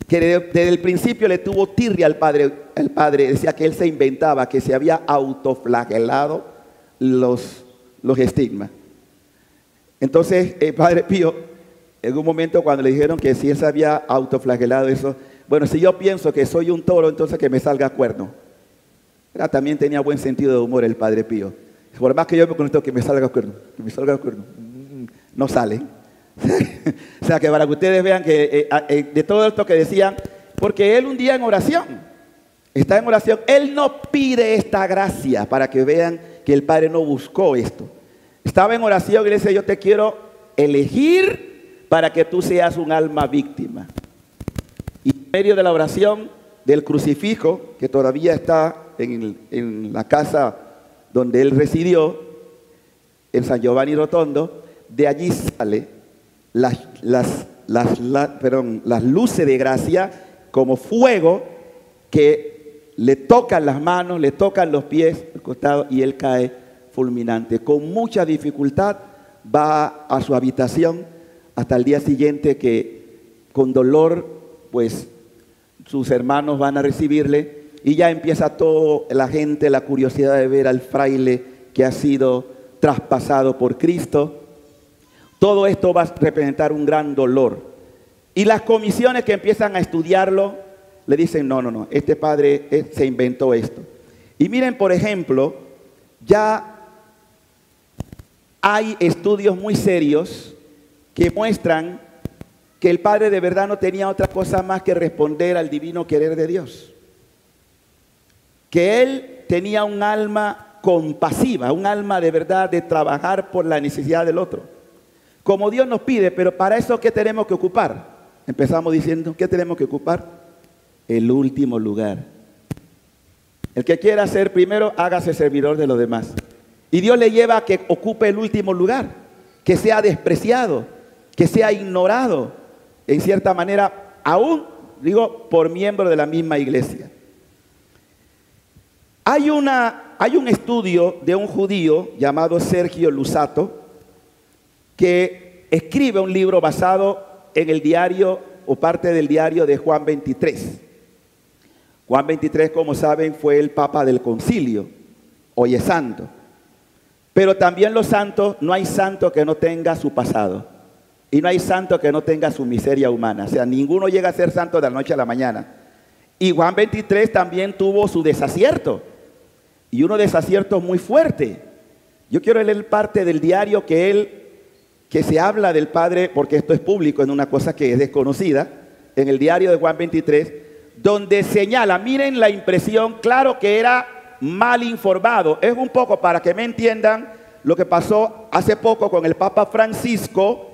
que desde el principio le tuvo tirria al padre. El padre decía que él se inventaba, que se había autoflagelado los estigmas. Entonces el padre Pío, en un momento cuando le dijeron que si él se había autoflagelado eso, bueno, si yo pienso que soy un toro, entonces que me salga cuerno. También tenía buen sentido de humor el padre Pío. Por más que yo me conecto, que me salga cuerno, no sale. O sea, que para que ustedes vean que de todo esto que decían, porque él un día en oración, está en oración, él no pide esta gracia, para que vean que el Padre no buscó esto. Estaba en oración y le dice: yo te quiero elegir para que tú seas un alma víctima. Y en medio de la oración del crucifijo, que todavía está en la casa donde él residió, en San Giovanni Rotondo, de allí sale las luces de gracia como fuego que le tocan las manos, le tocan los pies, el costado, y él cae fulminante. Con mucha dificultad va a su habitación hasta el día siguiente, que con dolor pues sus hermanos van a recibirle, y ya empieza toda la gente, la curiosidad de ver al fraile que ha sido traspasado por Cristo. Todo esto va a representar un gran dolor. Y las comisiones que empiezan a estudiarlo le dicen: no, este padre se inventó esto. Y miren, por ejemplo, ya hay estudios muy serios que muestran que el padre de verdad no tenía otra cosa más que responder al divino querer de Dios. Que él tenía un alma compasiva, un alma de verdad de trabajar por la necesidad del otro. Como Dios nos pide, pero para eso, ¿qué tenemos que ocupar? Empezamos diciendo, ¿qué tenemos que ocupar? El último lugar. El que quiera ser primero, hágase servidor de los demás. Y Dios le lleva a que ocupe el último lugar, que sea despreciado, que sea ignorado, en cierta manera, aún, digo, por miembros de la misma iglesia. Hay un estudio de un judío llamado Sergio Lusato, que escribe un libro basado en el diario o parte del diario de Juan 23. Juan 23, como saben, fue el papa del concilio, hoy es santo. Pero también los santos, no hay santo que no tenga su pasado, y no hay santo que no tenga su miseria humana. O sea, ninguno llega a ser santo de la noche a la mañana. Y Juan 23 también tuvo su desacierto, y uno desacierto muy fuerte. Yo quiero leer parte del diario que se habla del padre, porque esto es público, en una cosa que es desconocida, en el diario de Juan 23, donde señala, miren la impresión, claro que era mal informado. Es un poco para que me entiendan lo que pasó hace poco con el Papa Francisco,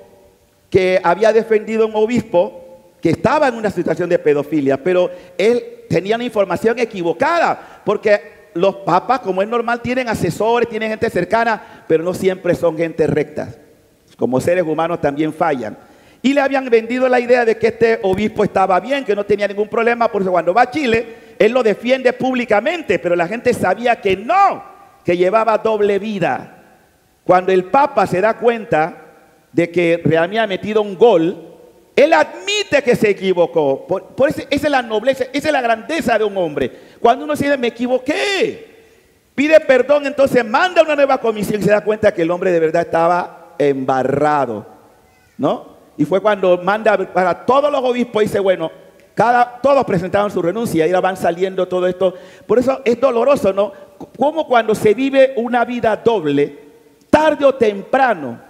que había defendido a un obispo que estaba en una situación de pedofilia, pero él tenía una información equivocada, porque los papas, como es normal, tienen asesores, tienen gente cercana, pero no siempre son gente recta. Como seres humanos también fallan. Y le habían vendido la idea de que este obispo estaba bien, que no tenía ningún problema, por eso cuando va a Chile, él lo defiende públicamente, pero la gente sabía que no, que llevaba doble vida. Cuando el Papa se da cuenta de que realmente ha metido un gol, él admite que se equivocó. Esa es la nobleza, esa es la grandeza de un hombre. Cuando uno dice, me equivoqué, pide perdón, entonces manda una nueva comisión y se da cuenta que el hombre de verdad estaba embarrado, ¿no? Y fue cuando manda para todos los obispos y dice, bueno, todos presentaron su renuncia y ahora van saliendo todo esto. Por eso es doloroso, ¿no? Como cuando se vive una vida doble, tarde o temprano,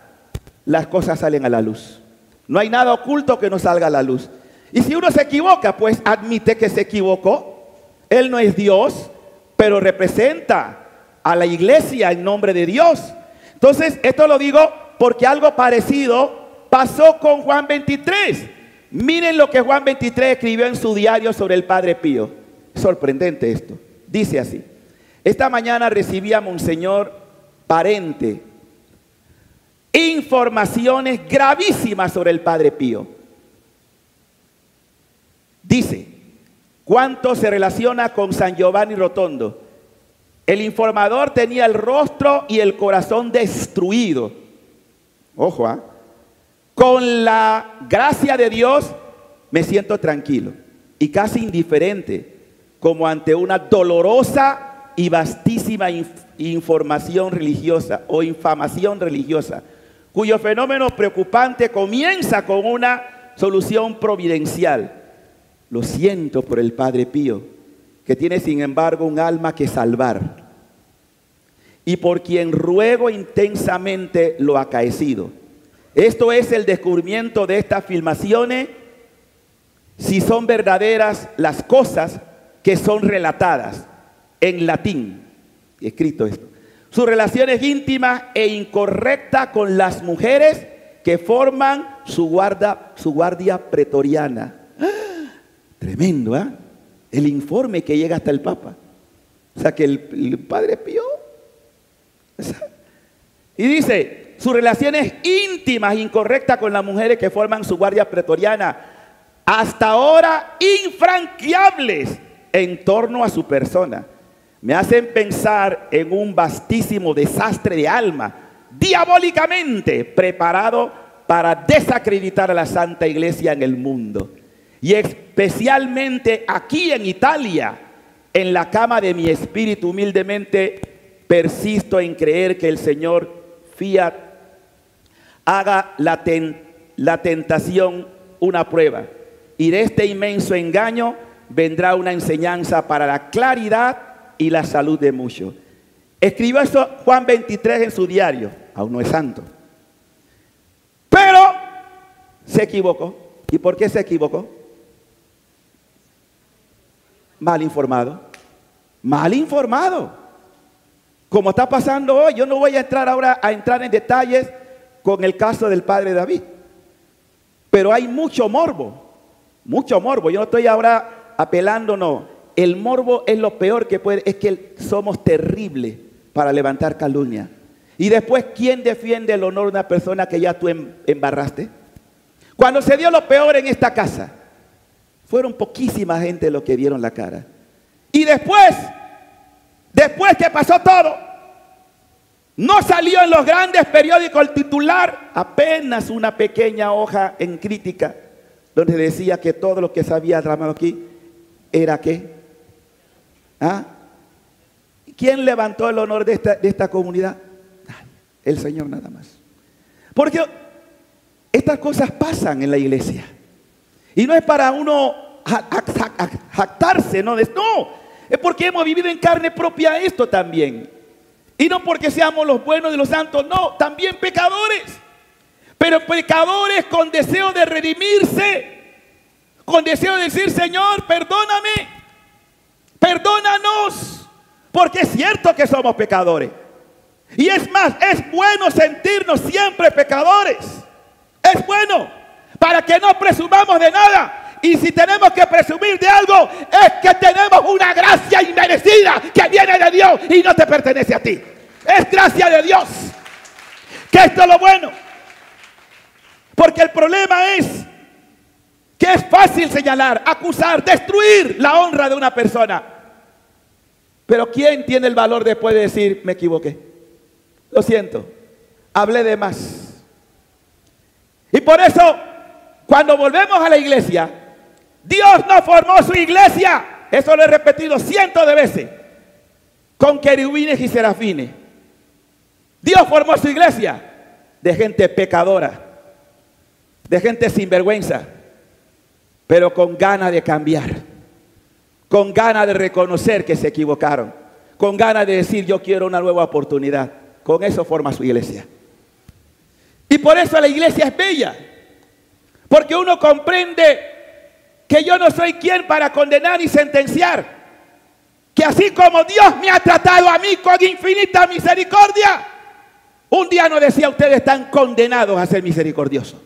las cosas salen a la luz. No hay nada oculto que no salga a la luz. Y si uno se equivoca, pues admite que se equivocó. Él no es Dios, pero representa a la iglesia en nombre de Dios. Entonces, esto lo digo porque algo parecido pasó con Juan 23. Miren lo que Juan 23 escribió en su diario sobre el Padre Pío. Sorprendente esto. Dice así: Esta mañana recibí a Monseñor Parente informaciones gravísimas sobre el Padre Pío. Dice, ¿cuánto se relaciona con San Giovanni Rotondo? El informador tenía el rostro y el corazón destruido. Ojo, con la gracia de Dios me siento tranquilo y casi indiferente, como ante una dolorosa y vastísima información religiosa o infamación religiosa, cuyo fenómeno preocupante comienza con una solución providencial. Lo siento por el Padre Pío, que tiene sin embargo un alma que salvar, y por quien ruego intensamente lo acaecido. Esto es el descubrimiento de estas filmaciones, si son verdaderas las cosas que son relatadas en latín, escrito esto. Sus relaciones íntimas e incorrectas con las mujeres que forman su guardia pretoriana. ¡Ah! Tremendo, ¿eh? El informe que llega hasta el Papa. O sea que el Padre Pío. Y dice, sus relaciones íntimas e incorrectas con las mujeres que forman su guardia pretoriana, hasta ahora infranqueables en torno a su persona, me hacen pensar en un vastísimo desastre de alma, diabólicamente preparado para desacreditar a la Santa Iglesia en el mundo. Y especialmente aquí en Italia, en la cama de mi espíritu humildemente persisto en creer que el Señor Fiat haga la tentación una prueba. Y de este inmenso engaño vendrá una enseñanza para la claridad y la salud de muchos. Escribió eso Juan 23 en su diario. Aún no es santo. Pero se equivocó. ¿Y por qué se equivocó? Mal informado. Mal informado. Como está pasando hoy. Yo no voy a entrar ahora en detalles con el caso del padre David. Pero hay mucho morbo. Mucho morbo. Yo no estoy ahora apelando, no. El morbo es lo peor que puede. Es que somos terribles para levantar calumnia. Y después, ¿quién defiende el honor de una persona que ya tú embarraste? Cuando se dio lo peor en esta casa, fueron poquísima gente los que dieron la cara. Y después que pasó todo, no salió en los grandes periódicos el titular, apenas una pequeña hoja en crítica, donde decía que todo lo que se había tramado aquí era ¿qué? ¿Ah? ¿Quién levantó el honor de esta comunidad? El Señor nada más. Porque estas cosas pasan en la iglesia. Y no es para uno jactarse, no, es porque hemos vivido en carne propia esto también. Y no porque seamos los buenos y los santos, no, también pecadores. Pero pecadores con deseo de redimirse, con deseo de decir, Señor, perdóname, perdónanos, porque es cierto que somos pecadores. Y es más, es bueno sentirnos siempre pecadores. Es bueno, para que no presumamos de nada. Y si tenemos que presumir de algo, es que tenemos una gracia inmerecida que viene de Dios y no te pertenece a ti. Es gracia de Dios. Que esto es lo bueno. Porque el problema es que es fácil señalar, acusar, destruir la honra de una persona. Pero ¿quién tiene el valor después de decir, me equivoqué? Lo siento, hablé de más. Y por eso, cuando volvemos a la iglesia, Dios no formó su iglesia, eso lo he repetido cientos de veces, con querubines y serafines. Dios formó su iglesia de gente pecadora, de gente sinvergüenza, pero con ganas de cambiar, con ganas de reconocer que se equivocaron, con ganas de decir yo quiero una nueva oportunidad. Con eso forma su iglesia. Y por eso la iglesia es bella, porque uno comprende que yo no soy quien para condenar y sentenciar, que así como Dios me ha tratado a mí con infinita misericordia, un día nos decía, ustedes están condenados a ser misericordiosos,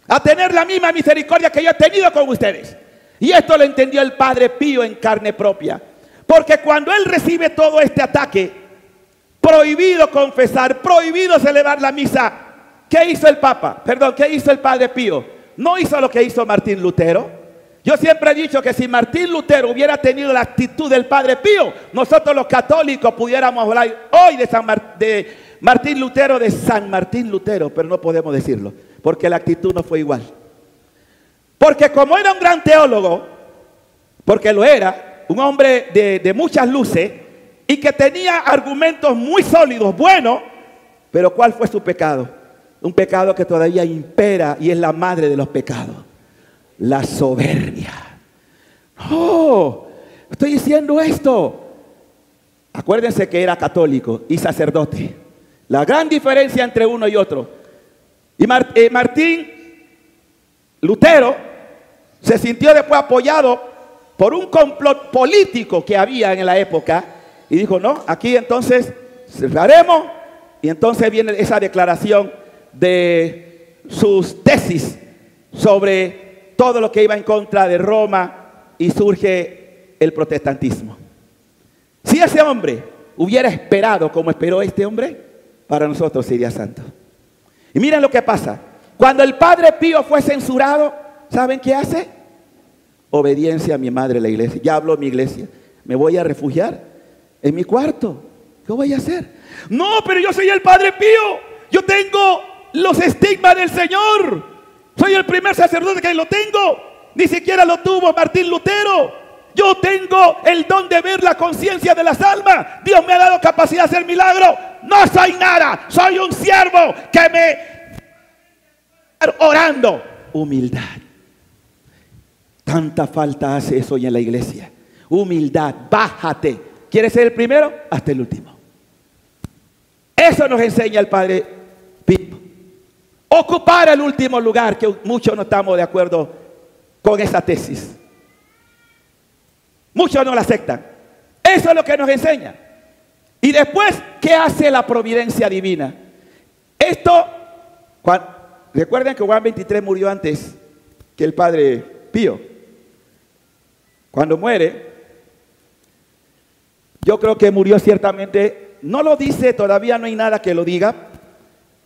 a tener la misma misericordia que yo he tenido con ustedes. Y esto lo entendió el Padre Pío en carne propia. Porque cuando él recibe todo este ataque, prohibido confesar, prohibido celebrar la misa, ¿qué hizo el Papa? Perdón, ¿qué hizo el Padre Pío? No hizo lo que hizo Martín Lutero. Yo siempre he dicho que si Martín Lutero hubiera tenido la actitud del Padre Pío, nosotros los católicos pudiéramos hablar hoy de Martín Lutero, de San Martín Lutero, pero no podemos decirlo, porque la actitud no fue igual. Porque como era un gran teólogo, porque lo era, un hombre de muchas luces, y que tenía argumentos muy sólidos, buenos, pero ¿cuál fue su pecado? Un pecado que todavía impera y es la madre de los pecados. La soberbia. Oh, estoy diciendo esto. Acuérdense que era católico y sacerdote. La gran diferencia entre uno y otro. Y Martín Lutero se sintió después apoyado por un complot político que había en la época y dijo, no, aquí entonces cerraremos. Y entonces viene esa declaración de sus tesis sobre todo lo que iba en contra de Roma y surge el protestantismo. Si ese hombre hubiera esperado como esperó este hombre, para nosotros sería santo. Y miren lo que pasa. Cuando el Padre Pío fue censurado, ¿saben qué hace? Obediencia a mi madre la iglesia. Ya habló mi iglesia. Me voy a refugiar en mi cuarto. ¿Qué voy a hacer? No, pero yo soy el Padre Pío. Yo tengo los estigmas del Señor. Soy el primer sacerdote que lo tengo. Ni siquiera lo tuvo Martín Lutero. Yo tengo el don de ver la conciencia de las almas. Dios me ha dado capacidad de hacer milagros. No soy nada. Soy un siervo que me... orando. Humildad. Tanta falta hace eso hoy en la iglesia. Humildad. Bájate. ¿Quieres ser el primero? Hasta el último. Eso nos enseña el Padre Pío. Ocupar el último lugar, que muchos no estamos de acuerdo con esa tesis. Muchos no la aceptan. Eso es lo que nos enseña. Y después, ¿qué hace la providencia divina? Esto, recuerden que Juan 23 murió antes que el Padre Pío. Cuando muere, yo creo que murió ciertamente, no lo dice, todavía no hay nada que lo diga,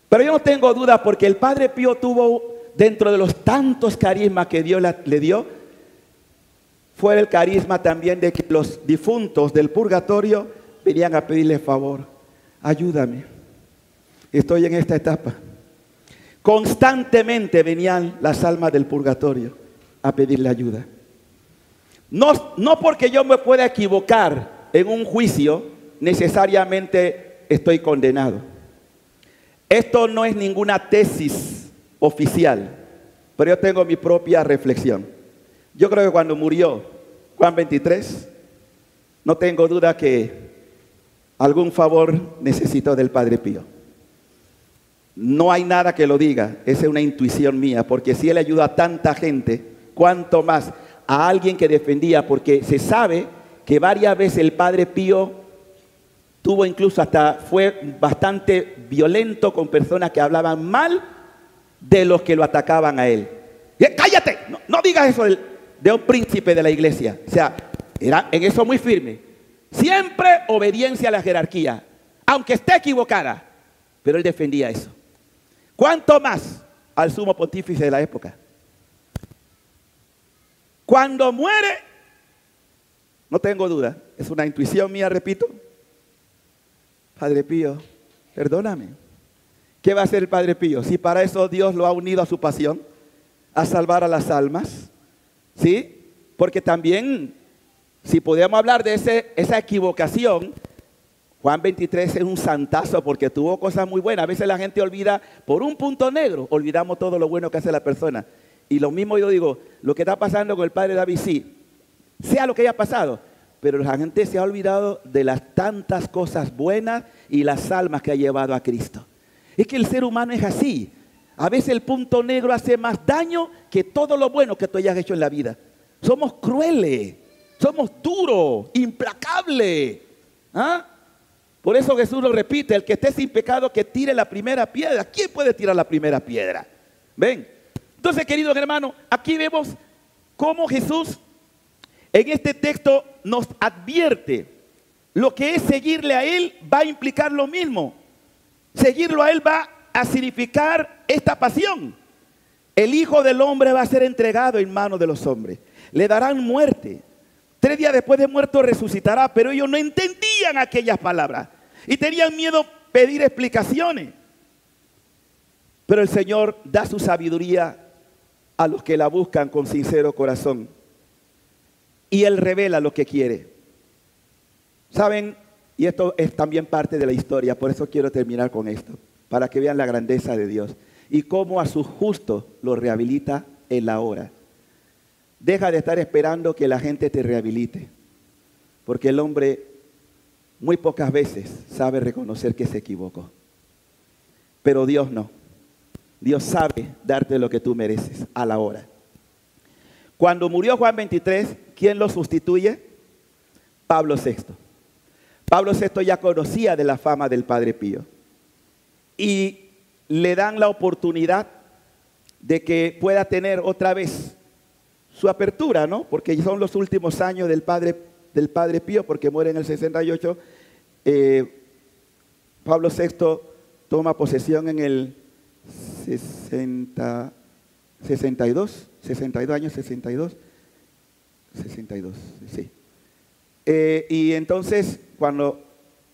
pero yo no tengo duda porque el Padre Pío tuvo, dentro de los tantos carismas que Dios le dio, fue el carisma también de que los difuntos del purgatorio venían a pedirle favor. Ayúdame, estoy en esta etapa. Constantemente venían las almas del purgatorio a pedirle ayuda. No porque yo me pueda equivocar en un juicio, necesariamente estoy condenado. Esto no es ninguna tesis oficial, pero yo tengo mi propia reflexión. Yo creo que cuando murió Juan 23, no tengo duda que algún favor necesitó del Padre Pío. No hay nada que lo diga, esa es una intuición mía, porque si él ayudó a tanta gente, cuánto más a alguien que defendía, porque se sabe que varias veces el Padre Pío tuvo incluso fue bastante violento con personas que hablaban mal de los que lo atacaban a él. ¡Cállate! No digas eso de un príncipe de la iglesia. O sea, era en eso muy firme. Siempre obediencia a la jerarquía, aunque esté equivocada. Pero él defendía eso. ¿Cuánto más al sumo pontífice de la época? Cuando muere, no tengo duda, es una intuición mía, repito. Padre Pío, perdóname. ¿Qué va a hacer el Padre Pío? Si para eso Dios lo ha unido a su pasión, a salvar a las almas, ¿sí? Porque también, si podemos hablar de esa equivocación, Juan 23 es un santazo porque tuvo cosas muy buenas. A veces la gente olvida, por un punto negro, olvidamos todo lo bueno que hace la persona. Y lo mismo yo digo, lo que está pasando con el Padre David, sí, sea lo que haya pasado, pero la gente se ha olvidado de las tantas cosas buenas y las almas que ha llevado a Cristo. Es que el ser humano es así. A veces el punto negro hace más daño que todo lo bueno que tú hayas hecho en la vida. Somos crueles, somos duros, implacables. ¿Ah? Por eso Jesús lo repite, el que esté sin pecado que tire la primera piedra. ¿Quién puede tirar la primera piedra? ¿Ven? Entonces, queridos hermanos, aquí vemos cómo Jesús en este texto nos advierte lo que es seguirle a Él va a implicar lo mismo. Seguirlo a Él va a significar esta pasión. El Hijo del Hombre va a ser entregado en manos de los hombres. Le darán muerte. 3 días después de muerto resucitará, pero ellos no entendían aquellas palabras y tenían miedo pedir explicaciones. Pero el Señor da su sabiduría a los que la buscan con sincero corazón. Y Él revela lo que quiere. ¿Saben? Y esto es también parte de la historia, por eso quiero terminar con esto, para que vean la grandeza de Dios y cómo a sus justos los rehabilita en la hora. Deja de estar esperando que la gente te rehabilite, porque el hombre muy pocas veces sabe reconocer que se equivocó. Pero Dios no. Dios sabe darte lo que tú mereces a la hora. Cuando murió Juan 23, ¿quién lo sustituye? Pablo VI. Pablo VI ya conocía de la fama del Padre Pío y le dan la oportunidad de que pueda tener otra vez su apertura, ¿no? Porque son los últimos años del Padre Pío, porque muere en el 68. Pablo VI toma posesión en el 62 años, 62, sí. Y entonces, cuando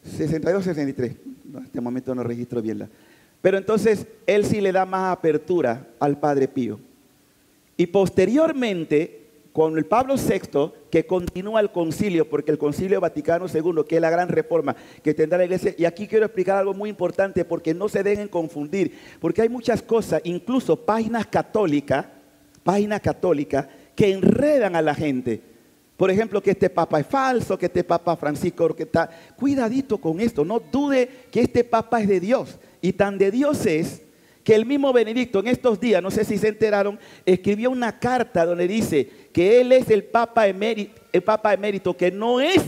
62, 63, en este momento no registro bien pero entonces él sí le da más apertura al Padre Pío. Y posteriormente, con el Pablo VI, que continúa el concilio, porque el Concilio Vaticano II, que es la gran reforma que tendrá la iglesia, y aquí quiero explicar algo muy importante, porque no se dejen confundir, porque hay muchas cosas, incluso páginas católicas, que enredan a la gente. Por ejemplo, que este papa es falso, que este papa Francisco, que está... Cuidadito con esto, no dude que este papa es de Dios. Y tan de Dios es que el mismo Benedicto en estos días, no sé si se enteraron, escribió una carta donde dice que él es el papa emérito, que no es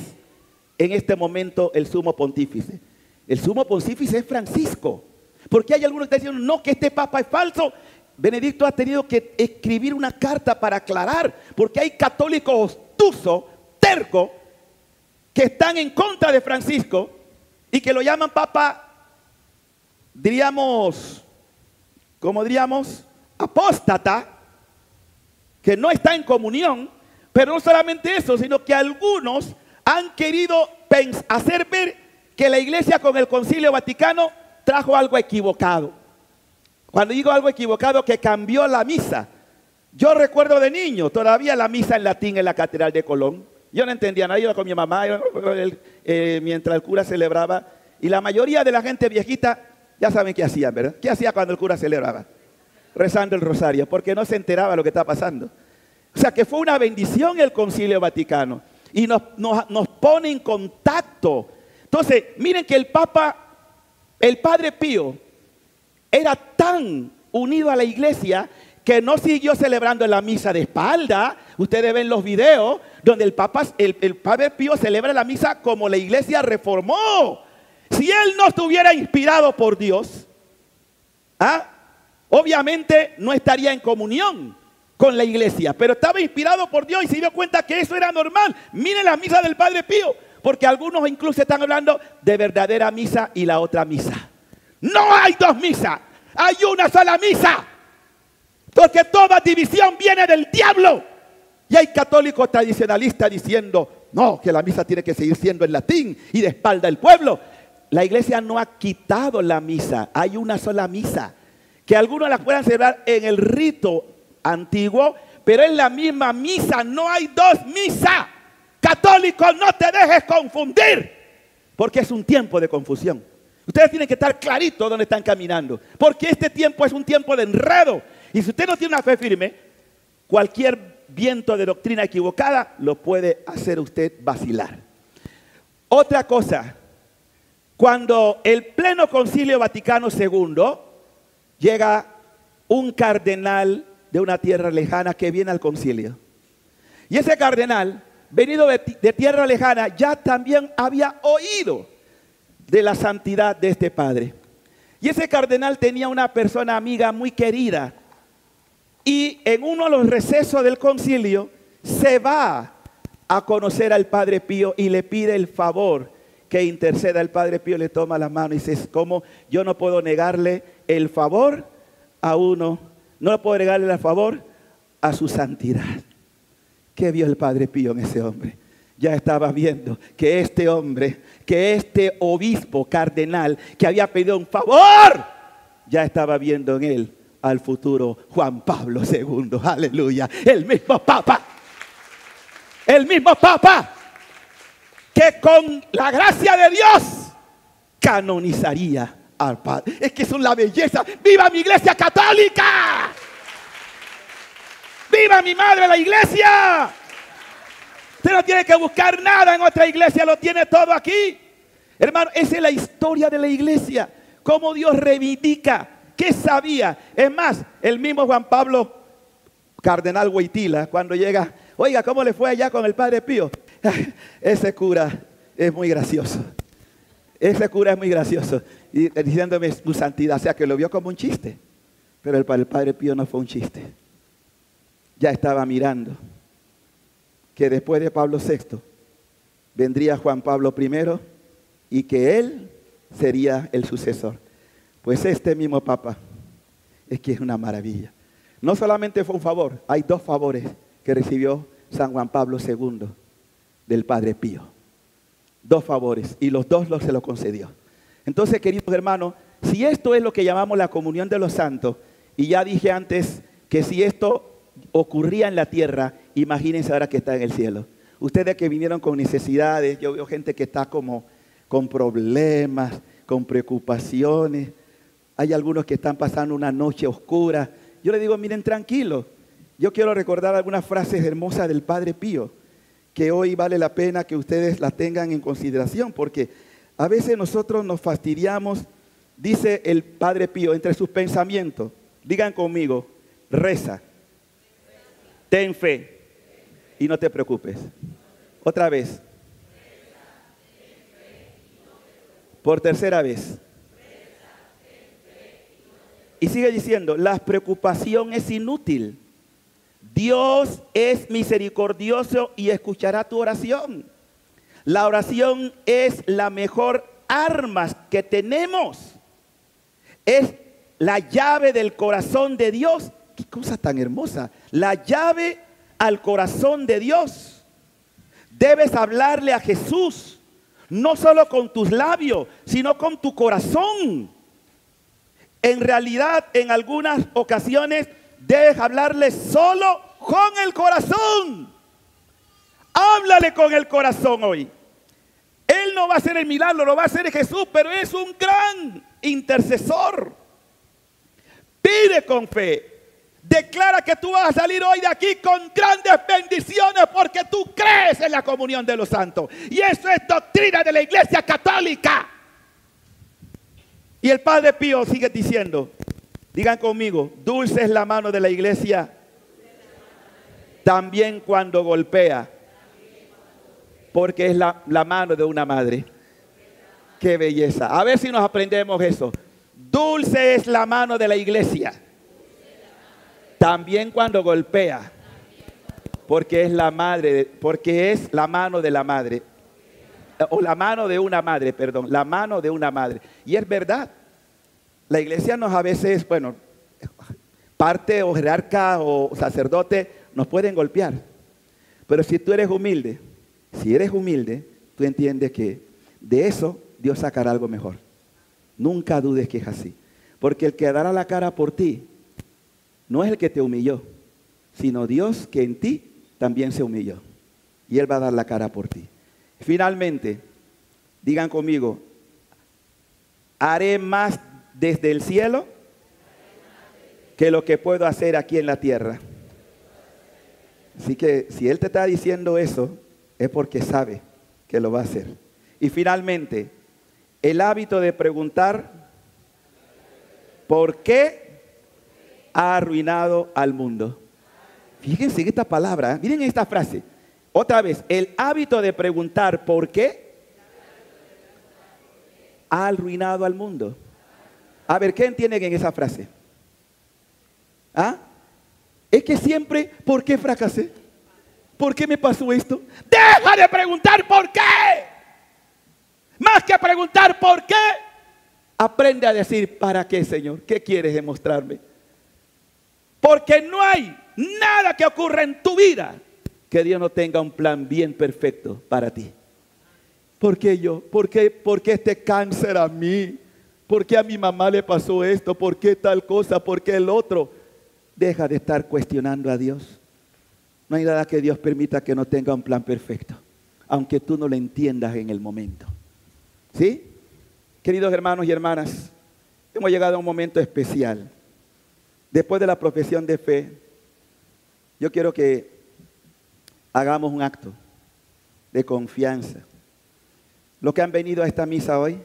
en este momento el sumo pontífice. El sumo pontífice es Francisco. Porque hay algunos que están diciendo, no, que este papa es falso. Benedicto ha tenido que escribir una carta para aclarar, porque hay católicos obtusos, tercos, que están en contra de Francisco y que lo llaman papa, diríamos, apóstata, que no está en comunión. Pero no solamente eso, sino que algunos han querido hacer ver que la iglesia con el Concilio Vaticano trajo algo equivocado. Cuando digo algo equivocado, que cambió la misa. Yo recuerdo de niño, todavía la misa en latín en la Catedral de Colón. Yo no entendía nada, iba con mi mamá, mientras el cura celebraba. Y la mayoría de la gente viejita, ya saben qué hacían, ¿verdad? ¿Qué hacía cuando el cura celebraba? Rezando el rosario, porque no se enteraba lo que estaba pasando. O sea que fue una bendición el Concilio Vaticano. Y nos pone en contacto. Entonces, miren que el Padre Pío, era tan unido a la iglesia que no siguió celebrando la misa de espalda. Ustedes ven los videos donde el Padre Pío celebra la misa como la iglesia reformó. Si él no estuviera inspirado por Dios, obviamente no estaría en comunión con la iglesia, pero estaba inspirado por Dios y se dio cuenta que eso era normal. Miren la misa del Padre Pío, porque algunos incluso están hablando de verdadera misa y la otra misa. No hay dos misas, hay una sola misa, porque toda división viene del diablo. Y hay católicos tradicionalistas diciendo, no, que la misa tiene que seguir siendo en latín y de espalda el pueblo. La iglesia no ha quitado la misa, hay una sola misa, que algunos la puedan celebrar en el rito antiguo, pero es la misma misa, no hay dos misas. Católicos, no te dejes confundir, porque es un tiempo de confusión. Ustedes tienen que estar claritos dónde están caminando, porque este tiempo es un tiempo de enredo. Y si usted no tiene una fe firme, cualquier viento de doctrina equivocada lo puede hacer usted vacilar. Otra cosa, cuando el pleno Concilio Vaticano II llega un cardenal de una tierra lejana que viene al concilio. Y ese cardenal, venido de tierra lejana, ya también había oído de la santidad de este padre. Y ese cardenal tenía una persona amiga muy querida. Y en uno de los recesos del concilio se va a conocer al Padre Pío y le pide el favor que interceda. El Padre Pío le toma la mano y dice, ¿cómo yo no puedo negarle el favor a uno? No puedo negarle el favor a su santidad. ¿Qué vio el Padre Pío en ese hombre? Ya estaba viendo que este hombre, que este obispo cardenal que había pedido un favor, ya estaba viendo en él al futuro Juan Pablo II. Aleluya. El mismo Papa. El mismo Papa que con la gracia de Dios canonizaría al Padre. Es que son la belleza. ¡Viva mi iglesia católica! ¡Viva mi madre la iglesia! Usted no tiene que buscar nada en otra iglesia, lo tiene todo aquí. Hermano, esa es la historia de la iglesia. Cómo Dios reivindica. ¿Qué sabía? Es más, el mismo Juan Pablo, cardenal Wojtyla, cuando llega, oiga, ¿cómo le fue allá con el Padre Pío? Ese cura es muy gracioso. Ese cura es muy gracioso. Y diciéndome su santidad, o sea, que lo vio como un chiste. Pero el Padre Pío no fue un chiste. Ya estaba mirando que después de Pablo VI vendría Juan Pablo I y que él sería el sucesor. Pues este mismo Papa es que es una maravilla. No solamente fue un favor, hay dos favores que recibió San Juan Pablo II del Padre Pío. Dos favores y los dos se lo concedió. Entonces, queridos hermanos, si esto es lo que llamamos la comunión de los santos, y ya dije antes que si esto ocurría en la tierra, imagínense ahora que está en el cielo. Ustedes que vinieron con necesidades, yo veo gente que está como con problemas, con preocupaciones. Hay algunos que están pasando una noche oscura. Yo les digo, miren, tranquilos. Yo quiero recordar algunas frases hermosas del Padre Pío, que hoy vale la pena que ustedes las tengan en consideración, porque a veces nosotros nos fastidiamos. Dice el Padre Pío entre sus pensamientos, digan conmigo, reza, ten fe y no te preocupes. Otra vez. Por tercera vez. Y sigue diciendo, la preocupación es inútil. Dios es misericordioso y escuchará tu oración. La oración es la mejor arma que tenemos. Es la llave del corazón de Dios. Qué cosa tan hermosa. La llave al corazón de Dios. Debes hablarle a Jesús, no solo con tus labios, sino con tu corazón. En realidad, en algunas ocasiones, debes hablarle solo con el corazón. Háblale con el corazón hoy. Él no va a hacer el milagro, lo va a hacer Jesús, pero es un gran intercesor. Pide con fe. Declara que tú vas a salir hoy de aquí con grandes bendiciones porque tú crees en la comunión de los santos. Y eso es doctrina de la Iglesia Católica. Y el Padre Pío sigue diciendo, digan conmigo, dulce es la mano de la Iglesia también cuando golpea, porque es la mano de una madre. Qué belleza. A ver si nos aprendemos eso. Dulce es la mano de la Iglesia también cuando golpea, porque es la madre, porque es la mano de la madre, o la mano de una madre, perdón, la mano de una madre. Y es verdad, la iglesia nos a veces, bueno, parte o jerarca o sacerdote nos pueden golpear, pero si tú eres humilde, tú entiendes que de eso Dios sacará algo mejor. Nunca dudes que es así, porque el que dará la cara por ti no es el que te humilló, sino Dios que en ti también se humilló. Y Él va a dar la cara por ti. Finalmente, digan conmigo, haré más desde el cielo que lo que puedo hacer aquí en la tierra. Así que si Él te está diciendo eso, es porque sabe que lo va a hacer. Y finalmente, el hábito de preguntar ¿por qué ha arruinado al mundo? Fíjense en esta palabra, miren esta frase. Otra vez, el hábito de preguntar ¿por qué ha arruinado al mundo? A ver, ¿qué entienden en esa frase? ¿Ah? Es que siempre, ¿por qué fracasé? ¿por qué me pasó esto? Deja de preguntar por qué. Más que preguntar por qué, aprende a decir, ¿para qué, Señor? ¿Qué quieres demostrarme? Porque no hay nada que ocurra en tu vida que Dios no tenga un plan bien perfecto para ti. ¿Por qué yo? ¿Por qué este cáncer a mí? ¿Por qué a mi mamá le pasó esto? ¿Por qué tal cosa? ¿Por qué el otro? Deja de estar cuestionando a Dios. No hay nada que Dios permita que no tenga un plan perfecto, aunque tú no lo entiendas en el momento. ¿Sí? Queridos hermanos y hermanas, hemos llegado a un momento especial. Después de la profesión de fe, yo quiero que hagamos un acto de confianza. Los que han venido a esta misa hoy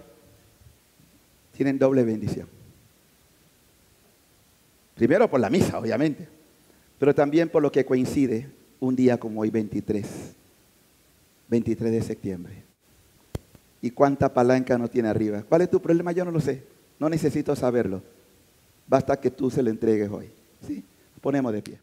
tienen doble bendición. Primero por la misa, obviamente, pero también por lo que coincide un día como hoy, 23 de septiembre. ¿Y cuánta palanca no tiene arriba? ¿Cuál es tu problema? Yo no lo sé. No necesito saberlo. Basta que tú se lo entregues hoy. ¿Sí? Ponemos de pie.